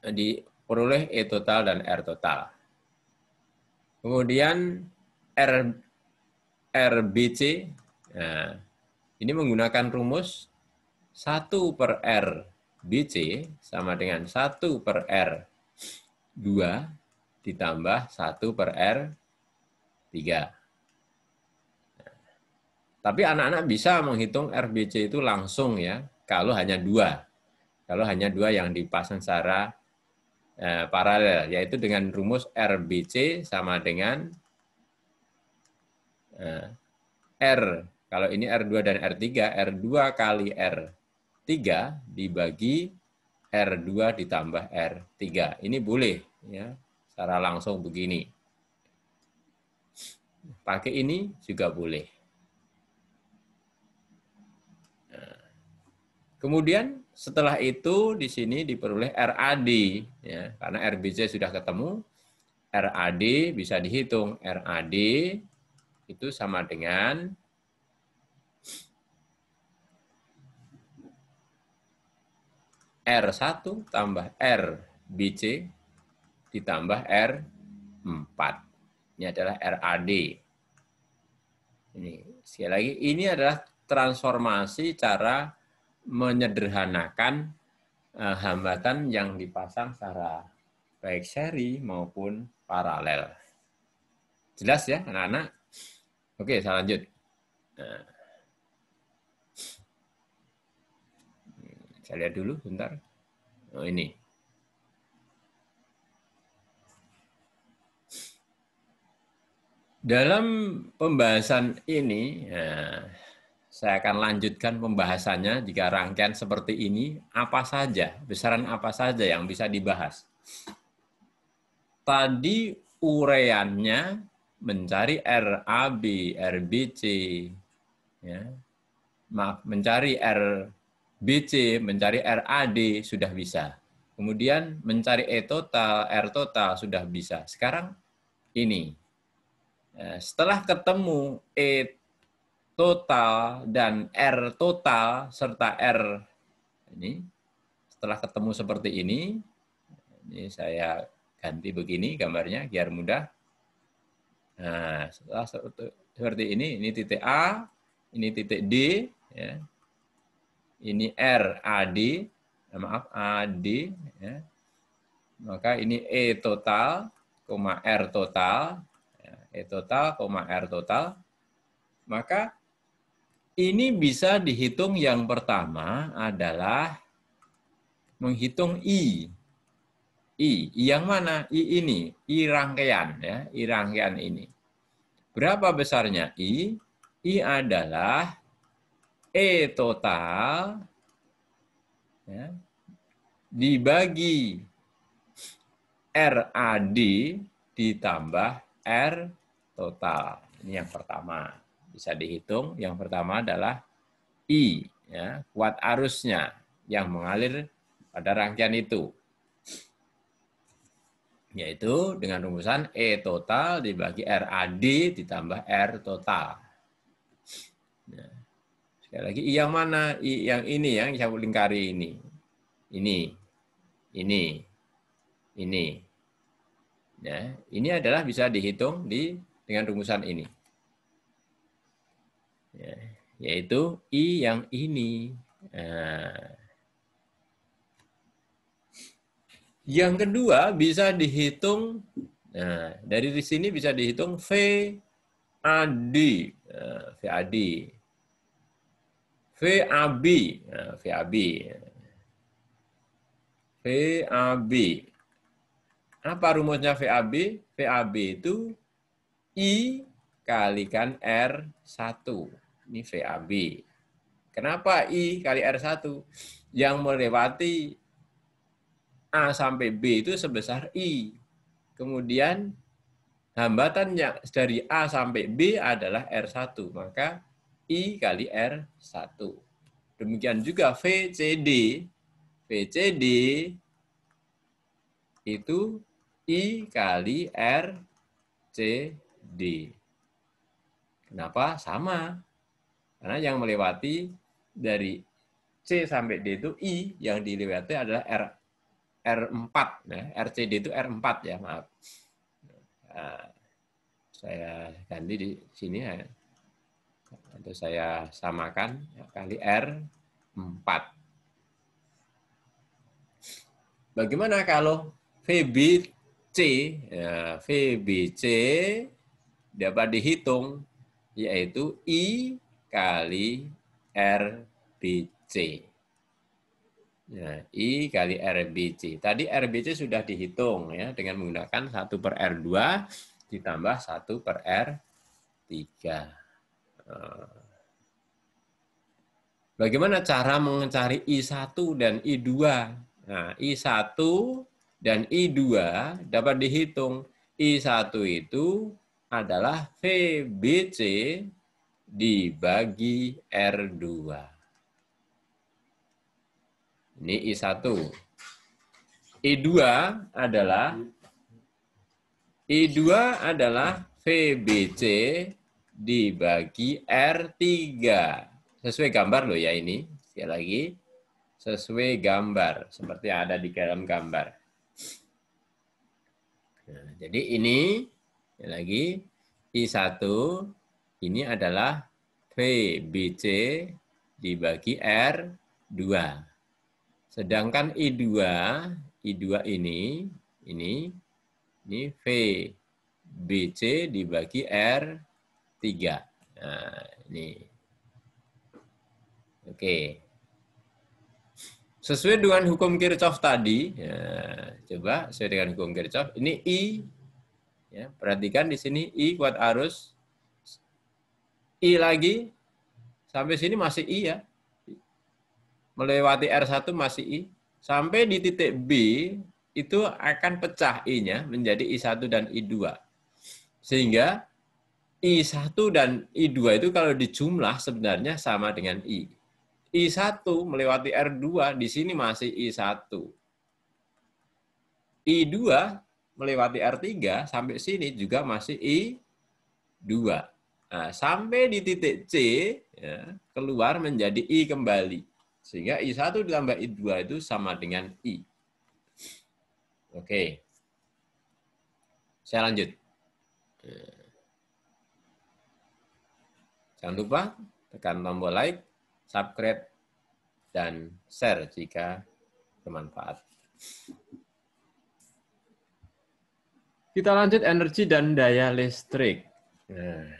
diperoleh E total dan R total. Kemudian RBC, nah, ini menggunakan rumus 1 per RBC sama dengan 1 per R2 ditambah 1 per R3. Tapi anak-anak bisa menghitung RBC itu langsung ya, kalau hanya 2. Kalau hanya 2 yang dipasang secara paralel, yaitu dengan rumus RBC sama dengan R. Kalau ini R2 dan R3, R2 kali R3 dibagi R2 ditambah R3. Ini boleh ya, secara langsung begini. Pakai ini juga boleh. Kemudian setelah itu di sini diperoleh RAD ya, karena RBC sudah ketemu, RAD bisa dihitung. RAD itu sama dengan R1 tambah RBC ditambah R4. Ini adalah RAD. Ini sekali lagi, ini adalah transformasi cara menyederhanakan hambatan yang dipasang secara baik seri maupun paralel. Jelas ya anak-anak? Oke, saya lanjut. Nah, saya lihat dulu bentar. Oh, ini. Dalam pembahasan ini, saya akan lanjutkan pembahasannya jika rangkaian seperti ini, apa saja, besaran apa saja yang bisa dibahas. Tadi uraiannya mencari RAB, RBC, ya. Maaf, mencari RBC, mencari RAD sudah bisa. Kemudian mencari E total, R total sudah bisa. Sekarang ini, setelah ketemu E total dan R total serta R ini, setelah ketemu seperti ini saya ganti begini gambarnya biar mudah. Nah, setelah seperti ini titik A, ini titik D, ya. Ini R AD, maaf AD, ya. Maka ini E total, R total, ya. E total, R total. Maka ini bisa dihitung yang pertama adalah menghitung I. I yang mana? I ini, I rangkaian ya, I rangkaian ini. Berapa besarnya I? I adalah E total ya, dibagi RAD ditambah R total. Ini yang pertama. Bisa dihitung. Yang pertama adalah I, ya, kuat arusnya yang mengalir pada rangkaian itu. Yaitu dengan rumusan E total dibagi RAD ditambah R total. Nah, sekali lagi, I yang mana? I yang ini, yang saya lingkari ini. Ini. Ya, ini adalah bisa dihitung dengan rumusan ini. Ya, yaitu I yang ini. Nah, Yang kedua bisa dihitung, nah dari sini bisa dihitung VAD, VAD, VAB, nah, VAB, VAB. Apa rumusnya VAB? VAB itu I kalikan R1. Ini VAB. Kenapa I kali R1? Yang melewati A sampai B itu sebesar I. Kemudian hambatan yang dari A sampai B adalah R1. Maka I kali R1. Demikian juga VCD. VCD itu I kali RCD. Kenapa? Sama. Karena yang melewati dari C sampai D itu I, yang dilewati adalah R4. Nah, RCD itu R4 ya, maaf. Nah, saya ganti di sini ya. Atau saya samakan ya, kali R4. Bagaimana kalau VBC? Ya, VBC dapat dihitung, yaitu I kali RBC. Nah, I kali RBC. Tadi RBC sudah dihitung ya dengan menggunakan 1 per R2 ditambah 1 per R3. Bagaimana cara mencari I1 dan I2? Nah, I1 dan I2 dapat dihitung. I1 itu adalah VBC dibagi R2. Ini I1. I2 adalah VBC dibagi R3. Sesuai gambar loh ya ini. Sekali lagi, sesuai gambar. Seperti yang ada di dalam gambar. Nah, jadi ini, lagi, I1, ini adalah VBC dibagi R2. Sedangkan I2 ini VBC dibagi R3. Nah, ini. Oke. Sesuai dengan hukum Kirchhoff tadi, ya, coba sesuai dengan hukum Kirchhoff, ini I, ya, perhatikan di sini I kuat arus, I lagi, sampai sini masih I ya, melewati R1 masih I, sampai di titik B, itu akan pecah I-nya menjadi I1 dan I2. Sehingga I1 dan I2 itu kalau dijumlah sebenarnya sama dengan I. I1 melewati R2, di sini masih I1. I2 melewati R3, sampai sini juga masih I2. Nah, sampai di titik C, ya, keluar menjadi I kembali. Sehingga I1 ditambah I2 itu sama dengan I. Oke. Saya lanjut. Jangan lupa tekan tombol like, subscribe, dan share jika bermanfaat. Kita lanjut energi dan daya listrik. Nah,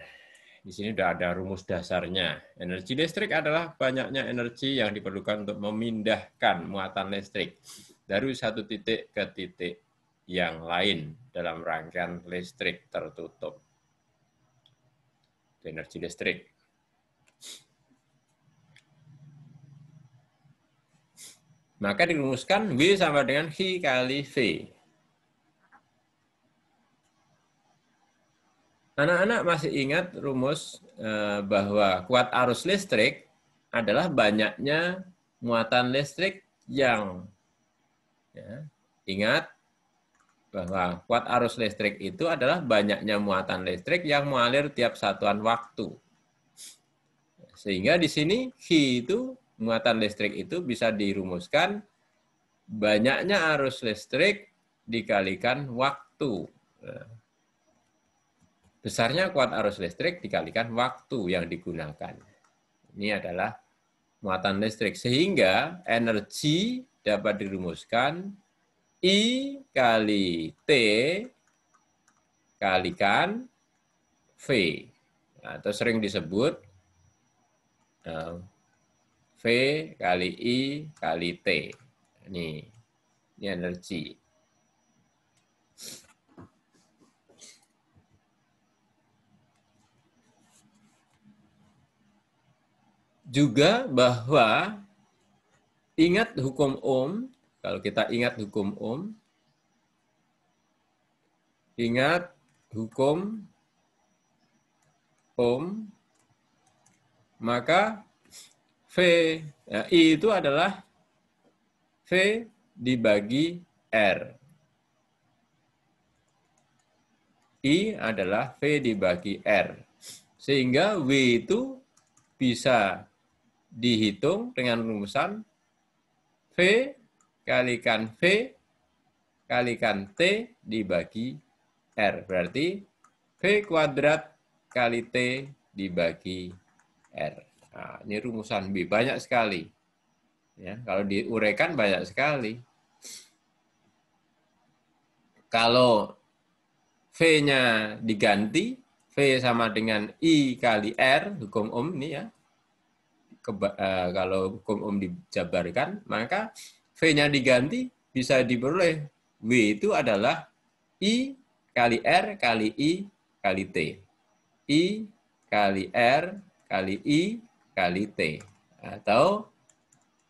di sini sudah ada rumus dasarnya. Energi listrik adalah banyaknya energi yang diperlukan untuk memindahkan muatan listrik dari satu titik ke titik yang lain dalam rangkaian listrik tertutup. Energi listrik. Maka dirumuskan W sama dengan I kali V. Anak-anak masih ingat rumus bahwa kuat arus listrik adalah banyaknya muatan listrik yang, ya, ingat bahwa kuat arus listrik itu adalah banyaknya muatan listrik yang mengalir tiap satuan waktu. Sehingga di sini I itu, muatan listrik itu bisa dirumuskan banyaknya arus listrik dikalikan waktu. Besarnya kuat arus listrik dikalikan waktu yang digunakan. Ini adalah muatan listrik. Sehingga energi dapat dirumuskan I kali T kalikan V. Nah, atau sering disebut V kali I kali T. Ini energi. Juga bahwa ingat hukum Ohm, kalau kita ingat hukum Ohm, ingat hukum Ohm, maka V, ya, I itu adalah V dibagi R. I adalah V dibagi R. Sehingga W itu bisa dihitung dengan rumusan V kalikan V kalikan T dibagi R. Berarti V kuadrat kali T dibagi R. Nah, ini rumusan B. Banyak sekali. Ya, kalau diuraikan banyak sekali. Kalau V-nya diganti, V sama dengan I kali R, hukum Ohm ini ya. Kalau hukum Ohm dijabarkan, maka V-nya diganti bisa diperoleh W itu adalah I kali R kali I kali T. I kali R kali I kali T. Atau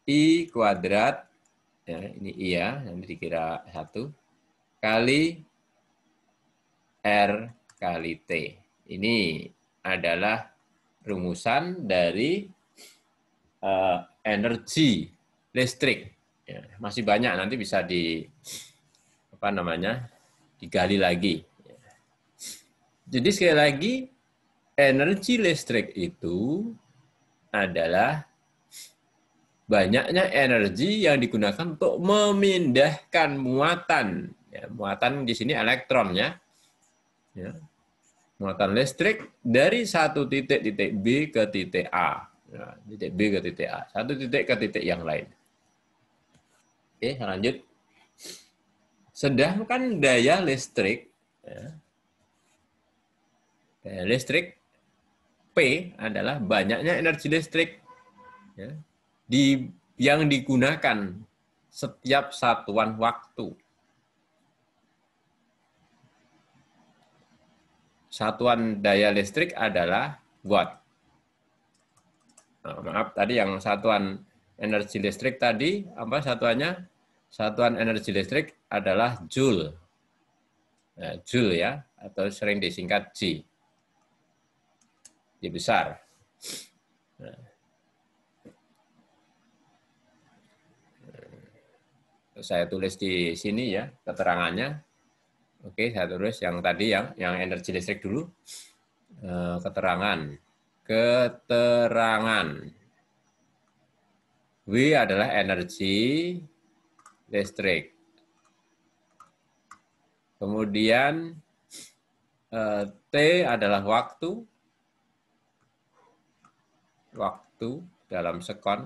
I kuadrat, ya, ini I ya, yang dikira 1, kali R kali T. Ini adalah rumusan dari energi listrik. Ya, masih banyak, nanti bisa digali lagi. Jadi sekali lagi, energi listrik itu adalah banyaknya energi yang digunakan untuk memindahkan muatan. Ya, muatan di sini elektron ya. Ya. Muatan listrik dari satu titik B ke titik A. Ya, titik B ke titik A. Satu titik ke titik yang lain. Oke, lanjut. Sedangkan daya listrik, ya, daya listrik P adalah banyaknya energi listrik ya, yang digunakan setiap satuan waktu. Satuan daya listrik adalah watt. Nah, maaf, tadi yang satuan energi listrik tadi, apa satuannya? Satuan energi listrik adalah joule. Nah, joule ya, atau sering disingkat J. J besar. Nah, saya tulis di sini ya keterangannya. Oke, saya tulis yang tadi yang energi listrik dulu. Keterangan. W adalah energi listrik. Kemudian T adalah waktu dalam sekon.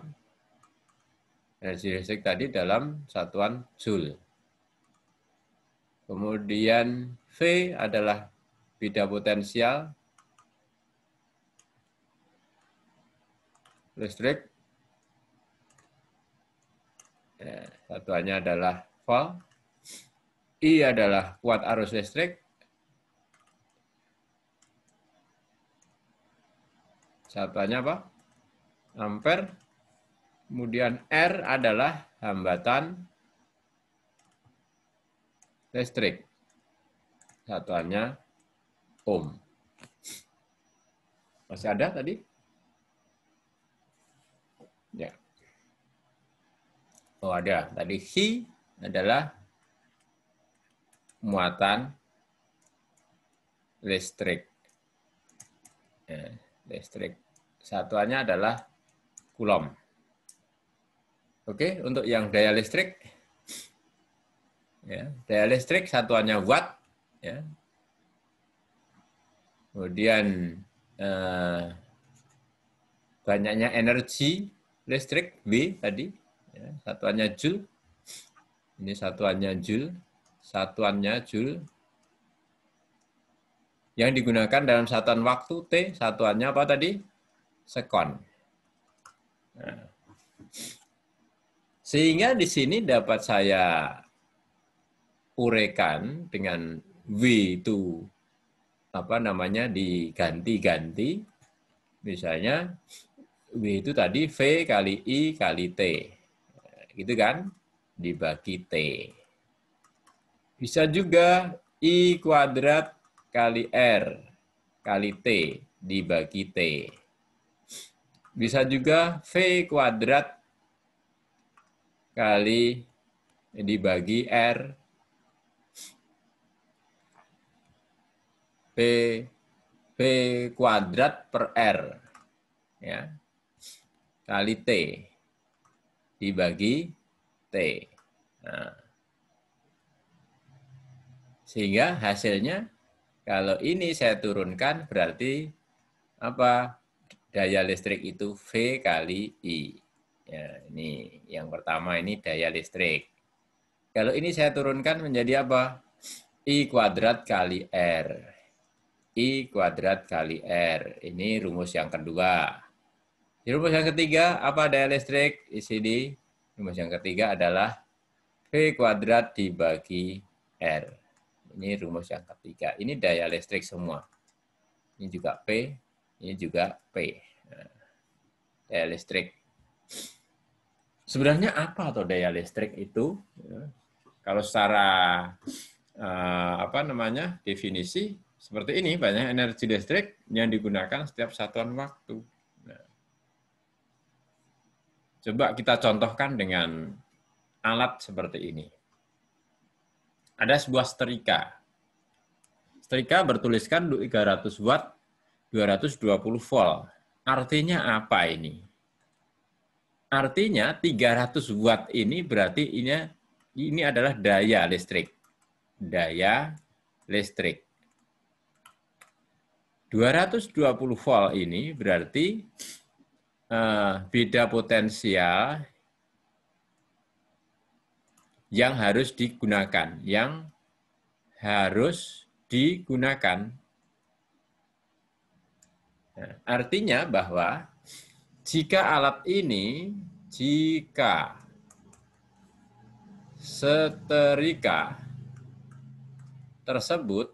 Energi listrik tadi dalam satuan joule. Kemudian V adalah bida potensial listrik. Ya, satuannya adalah volt. I adalah kuat arus listrik. Satuannya apa? Ampere. Kemudian R adalah hambatan listrik. Satuannya ohm. Masih ada tadi? Ya. Oh ada. Tadi C adalah muatan listrik. Ya, listrik. Satuannya adalah coulomb. Oke, untuk yang daya listrik, ya, daya listrik satuannya watt. Ya. Kemudian banyaknya energi listrik B tadi, ya, satuannya joule. Ini satuannya Joule. Satuannya Joule. Yang digunakan dalam satuan waktu T, satuannya apa tadi? Sekon. Nah. Sehingga di sini dapat saya uraikan dengan W itu apa namanya diganti-ganti. Misalnya W itu tadi V kali I kali T. Gitu kan? Dibagi T. Bisa juga I kuadrat kali R kali T dibagi T. Bisa juga V kuadrat kali dibagi R V kuadrat per R ya, kali T dibagi T. Nah, sehingga hasilnya kalau ini saya turunkan berarti apa? Daya listrik itu V kali I. Ya, ini yang pertama ini daya listrik. Kalau ini saya turunkan menjadi apa? I kuadrat kali R. I kuadrat kali R. Ini rumus yang kedua. Di rumus yang ketiga, apa daya listrik? Di sini, rumus yang ketiga adalah V kuadrat dibagi R. Ini rumus yang ketiga. Ini daya listrik semua. Ini juga P, ini juga P. Nah, daya listrik. Sebenarnya apa atau daya listrik itu? Kalau secara apa namanya definisi seperti ini, banyak energi listrik yang digunakan setiap satuan waktu. Nah, coba kita contohkan dengan alat seperti ini. Ada sebuah setrika. Setrika bertuliskan 300 watt, 220 volt. Artinya apa ini? Artinya 300 watt ini berarti ini adalah daya listrik. Daya listrik. 220 volt ini berarti beda potensial yang harus digunakan. Nah, artinya bahwa jika alat ini, jika setrika tersebut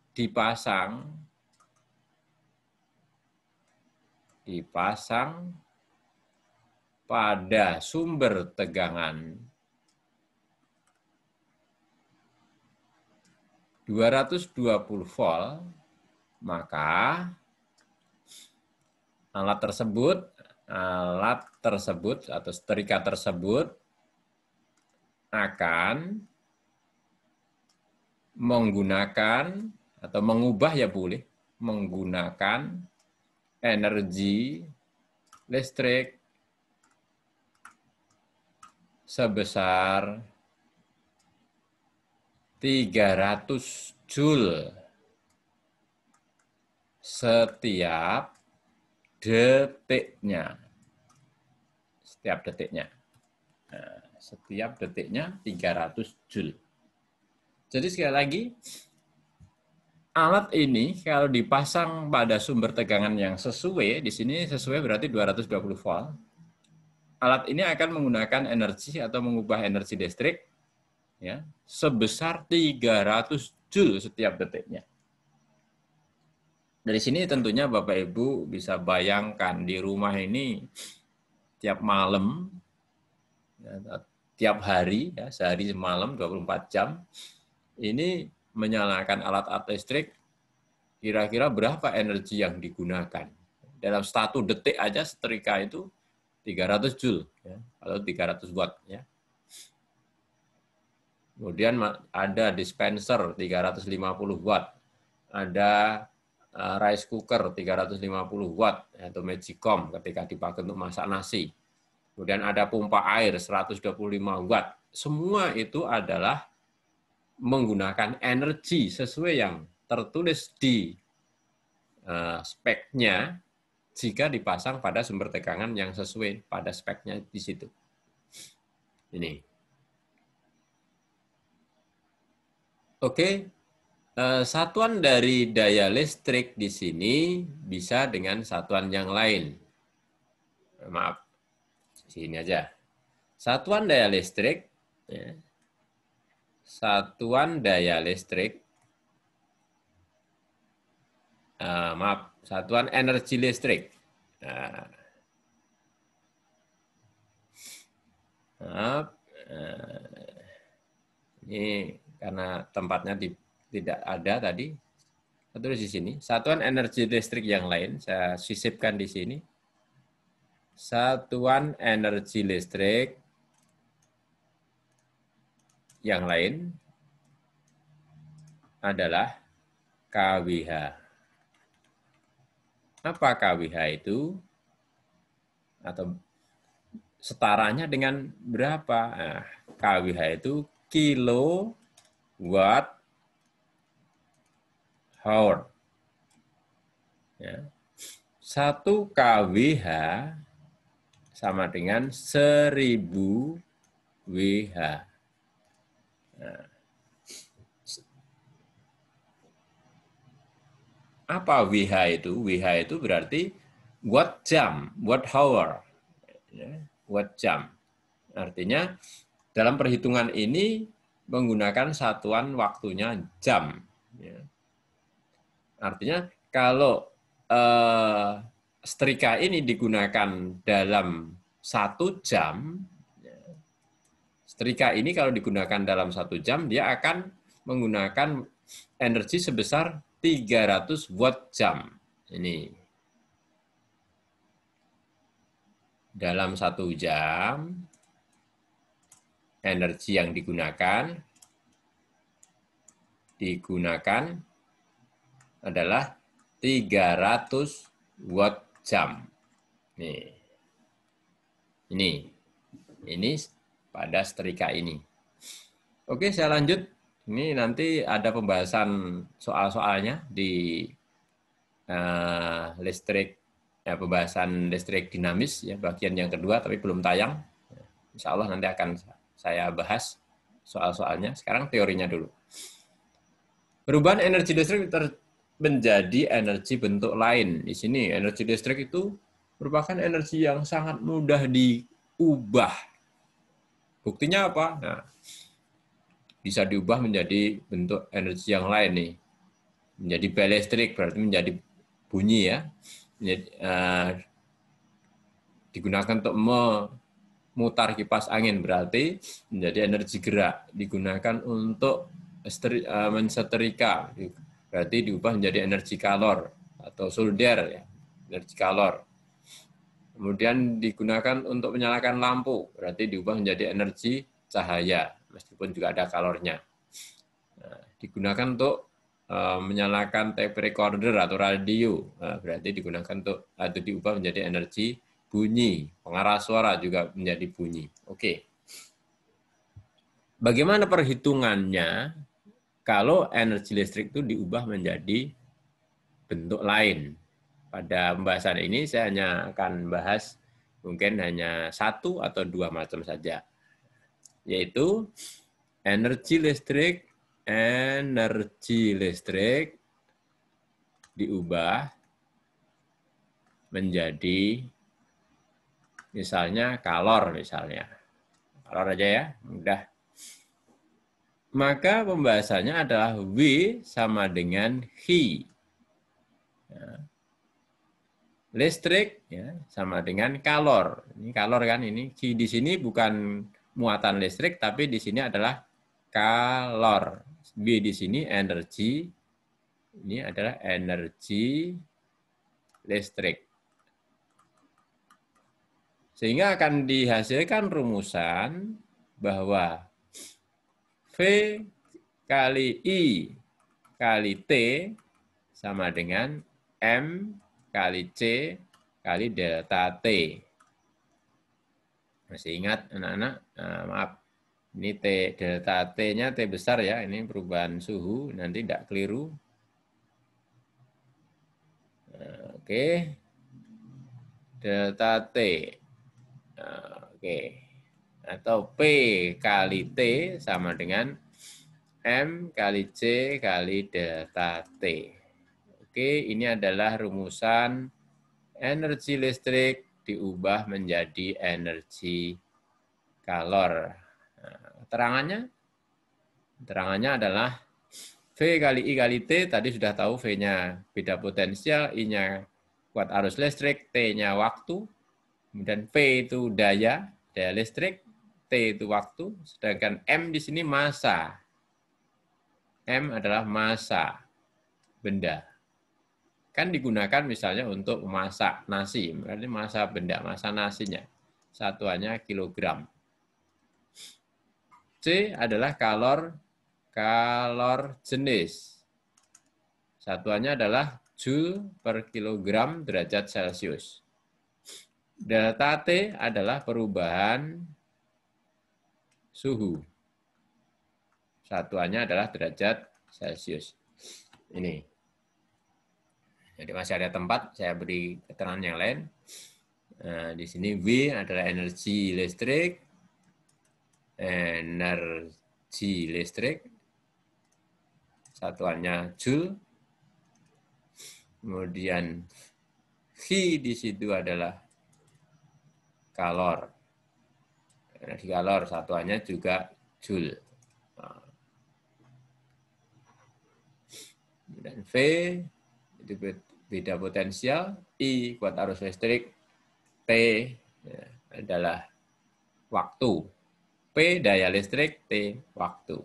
dipasang pada sumber tegangan 220 volt, maka alat tersebut atau setrika tersebut akan menggunakan atau mengubah ya boleh menggunakan energi listrik sebesar 300 Joule setiap detiknya. Nah, setiap detiknya 300 Joule. Jadi sekali lagi, alat ini kalau dipasang pada sumber tegangan yang sesuai, di sini sesuai berarti 220 volt. Alat ini akan menggunakan energi atau mengubah energi listrik ya, sebesar 300 Joule setiap detiknya. Dari sini tentunya Bapak Ibu bisa bayangkan di rumah ini tiap malam, ya, tiap hari, ya, sehari semalam 24 jam, ini menyalakan alat-alat listrik, kira-kira berapa energi yang digunakan. Dalam 1 detik aja setrika itu 300 Joule, ya, atau 300 watt. Ya. Kemudian ada dispenser 350 watt, ada rice cooker 350 watt atau magicom ketika dipakai untuk masak nasi. Kemudian ada pompa air 125 watt. Semua itu adalah menggunakan energi sesuai yang tertulis di speknya. jika dipasang pada sumber tegangan yang sesuai pada speknya di situ. Ini. Oke, satuan dari daya listrik di sini bisa dengan satuan yang lain. Maaf, sini aja. Satuan daya listrik, ya. Satuan daya listrik, maaf, satuan energi listrik. Maaf, ini karena tempatnya tidak ada tadi, terus di sini. Satuan energi listrik yang lain, saya sisipkan di sini. Satuan energi listrik yang lain adalah kWh. Apa kWh itu? Atau setaranya dengan berapa? Nah, kWh itu kilowatt hour. Ya. 1 kWh sama dengan 1000 Wh. Nah, apa Wh itu? Wh itu berarti watt jam, watt hour, ya, watt jam. Artinya dalam perhitungan ini menggunakan satuan waktunya jam. Ya. Artinya kalau setrika ini digunakan dalam 1 jam, setrika ini kalau digunakan dalam 1 jam, dia akan menggunakan energi sebesar 300 watt jam. Ini. Dalam 1 jam, energi yang digunakan adalah 300 watt jam. Ini pada setrika ini. Oke, saya lanjut. Ini nanti ada pembahasan soal-soalnya di listrik, ya, pembahasan listrik dinamis, ya, bagian yang kedua, tapi belum tayang. Insya Allah nanti akan saya bahas soal-soalnya. Sekarang teorinya dulu. Perubahan energi listrik menjadi energi bentuk lain. Di sini energi listrik itu merupakan energi yang sangat mudah diubah. Buktinya apa? Nah, bisa diubah menjadi bentuk energi yang lain nih. Menjadi bel listrik berarti menjadi bunyi, ya. Digunakan untuk memutar kipas angin berarti menjadi energi gerak. Digunakan untuk mensetrika berarti diubah menjadi energi kalor atau solder, ya, energi kalor. Kemudian digunakan untuk menyalakan lampu, berarti diubah menjadi energi cahaya, meskipun juga ada kalornya. Nah, digunakan untuk menyalakan tape recorder atau radio, nah, berarti digunakan untuk atau diubah menjadi energi bunyi. Pengarah suara juga menjadi bunyi. Oke. Bagaimana perhitungannya kalau energi listrik itu diubah menjadi bentuk lain? Pada pembahasan ini saya hanya akan bahas mungkin hanya 1 atau 2 macam saja, yaitu energi listrik diubah menjadi misalnya kalor, kalor aja, ya, mudah. Maka pembahasannya adalah W sama dengan Hi. Listrik, ya, sama dengan kalor. Ini kalor kan, ini Q di sini bukan muatan listrik, tapi di sini adalah kalor. B di sini energi, ini adalah energi listrik. Sehingga akan dihasilkan rumusan bahwa V kali I kali T sama dengan M kali C kali delta T. Masih ingat anak-anak? Nah, maaf, ini T delta T-nya T besar, ya, ini perubahan suhu, nanti tidak keliru. Nah, oke. delta T. Oke. Atau P kali T sama dengan M kali C kali delta T. Oke, ini adalah rumusan energi listrik diubah menjadi energi kalor. Nah, terangannya adalah V kali I kali T, tadi sudah tahu V-nya beda potensial, I-nya kuat arus listrik, T-nya waktu, kemudian V itu daya listrik, T itu waktu, sedangkan M di sini massa. M adalah massa benda. Kan digunakan misalnya untuk memasak nasi, berarti massa benda, massa nasinya. Satuannya kilogram. C adalah kalor jenis. Satuannya adalah Joule per kilogram derajat Celcius. Delta T adalah perubahan suhu. Satuannya adalah derajat Celcius. Ini. Jadi masih ada tempat, saya beri keterangan yang lain. Nah, di sini V adalah energi listrik. Energi listrik. Satuannya Joule. Kemudian V di situ adalah kalor. Energi kalor, satuannya juga Joule. Dan V itu beda potensial, I kuat arus listrik, T ya, adalah waktu, P daya listrik, T waktu.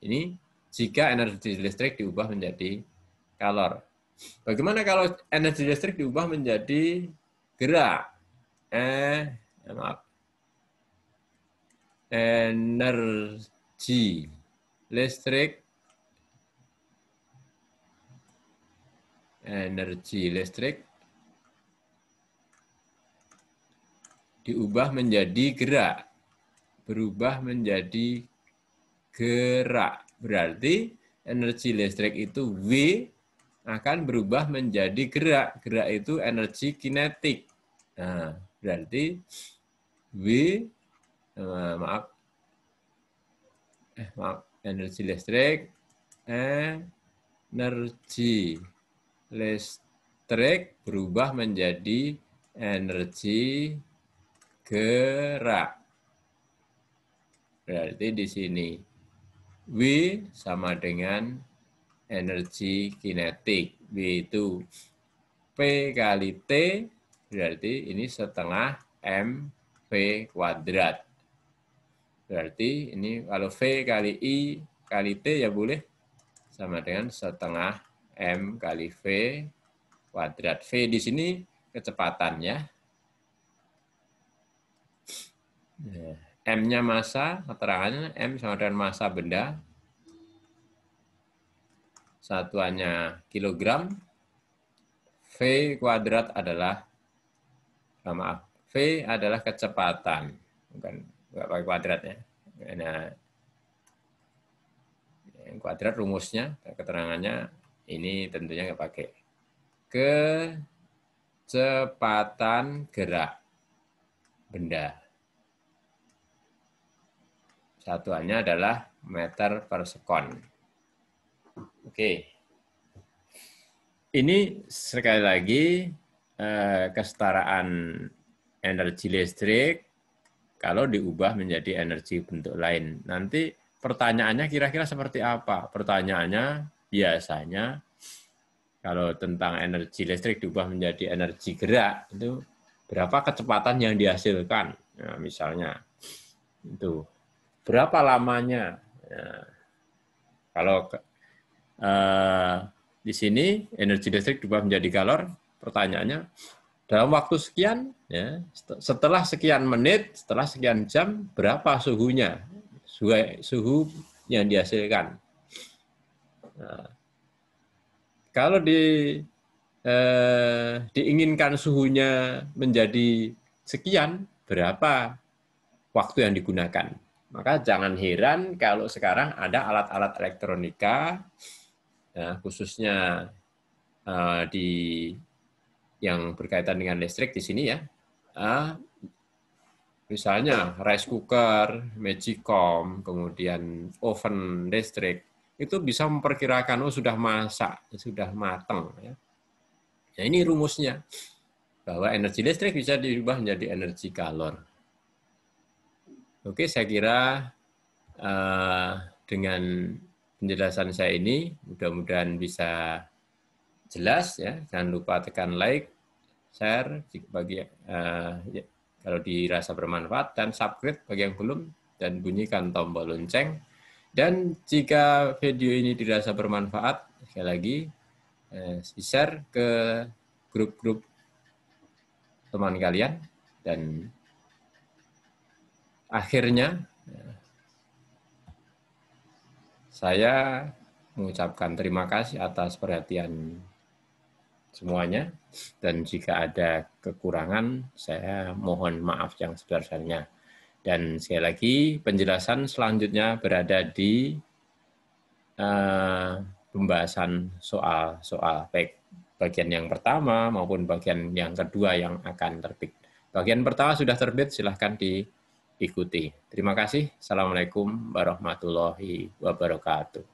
Ini jika energi listrik diubah menjadi kalor. Bagaimana kalau energi listrik diubah menjadi gerak? Energi listrik diubah menjadi gerak, berubah menjadi gerak. Berarti energi listrik itu V akan berubah menjadi gerak. Gerak itu energi kinetik. Nah, berarti V, energi listrik berubah menjadi energi gerak. Berarti di sini V sama dengan energi kinetik. V itu P kali T, berarti ini setengah mV kuadrat. Berarti ini kalau V kali I kali T ya boleh sama dengan setengah M kali V kuadrat. V di sini kecepatannya. M-nya massa, keterangannya M sama dengan massa benda. Satuannya kilogram. V kuadrat adalah, V adalah kecepatan. Bukan nggak pakai kuadrat ya. Nah, yang kuadrat rumusnya, keterangannya ini tentunya nggak pakai. Kecepatan gerak benda. Satuannya adalah meter per sekon. Oke. Ini sekali lagi kesetaraan energi listrik kalau diubah menjadi energi bentuk lain. Nanti pertanyaannya kira-kira seperti apa? Pertanyaannya biasanya kalau tentang energi listrik diubah menjadi energi gerak, itu berapa kecepatan yang dihasilkan? Nah, misalnya, itu berapa lamanya? Nah, kalau di sini energi listrik diubah menjadi kalor, pertanyaannya, dalam waktu sekian, ya, setelah sekian menit, setelah sekian jam, berapa suhunya? Suhu yang dihasilkan. Nah, kalau diinginkan suhunya menjadi sekian, berapa waktu yang digunakan? Maka jangan heran kalau sekarang ada alat-alat elektronika, ya, khususnya di yang berkaitan dengan listrik di sini ya. Misalnya rice cooker, magicom, kemudian oven listrik, itu bisa memperkirakan sudah masak, sudah matang. Ya. Nah, ini rumusnya, bahwa energi listrik bisa diubah menjadi energi kalor. Oke, saya kira dengan penjelasan saya ini mudah-mudahan bisa jelas ya. Jangan lupa tekan like, share bagi kalau dirasa bermanfaat, dan subscribe bagi yang belum, dan bunyikan tombol lonceng. Dan jika video ini dirasa bermanfaat, sekali lagi share ke grup-grup teman kalian. Dan akhirnya saya mengucapkan terima kasih atas perhatian semuanya, dan jika ada kekurangan saya mohon maaf yang sebesar-besarnya. Dan sekali lagi penjelasan selanjutnya berada di pembahasan soal-soal baik bagian yang pertama maupun bagian yang kedua yang akan terbit. Bagian pertama sudah terbit, silahkan diikuti. Terima kasih. Assalamualaikum warahmatullahi wabarakatuh.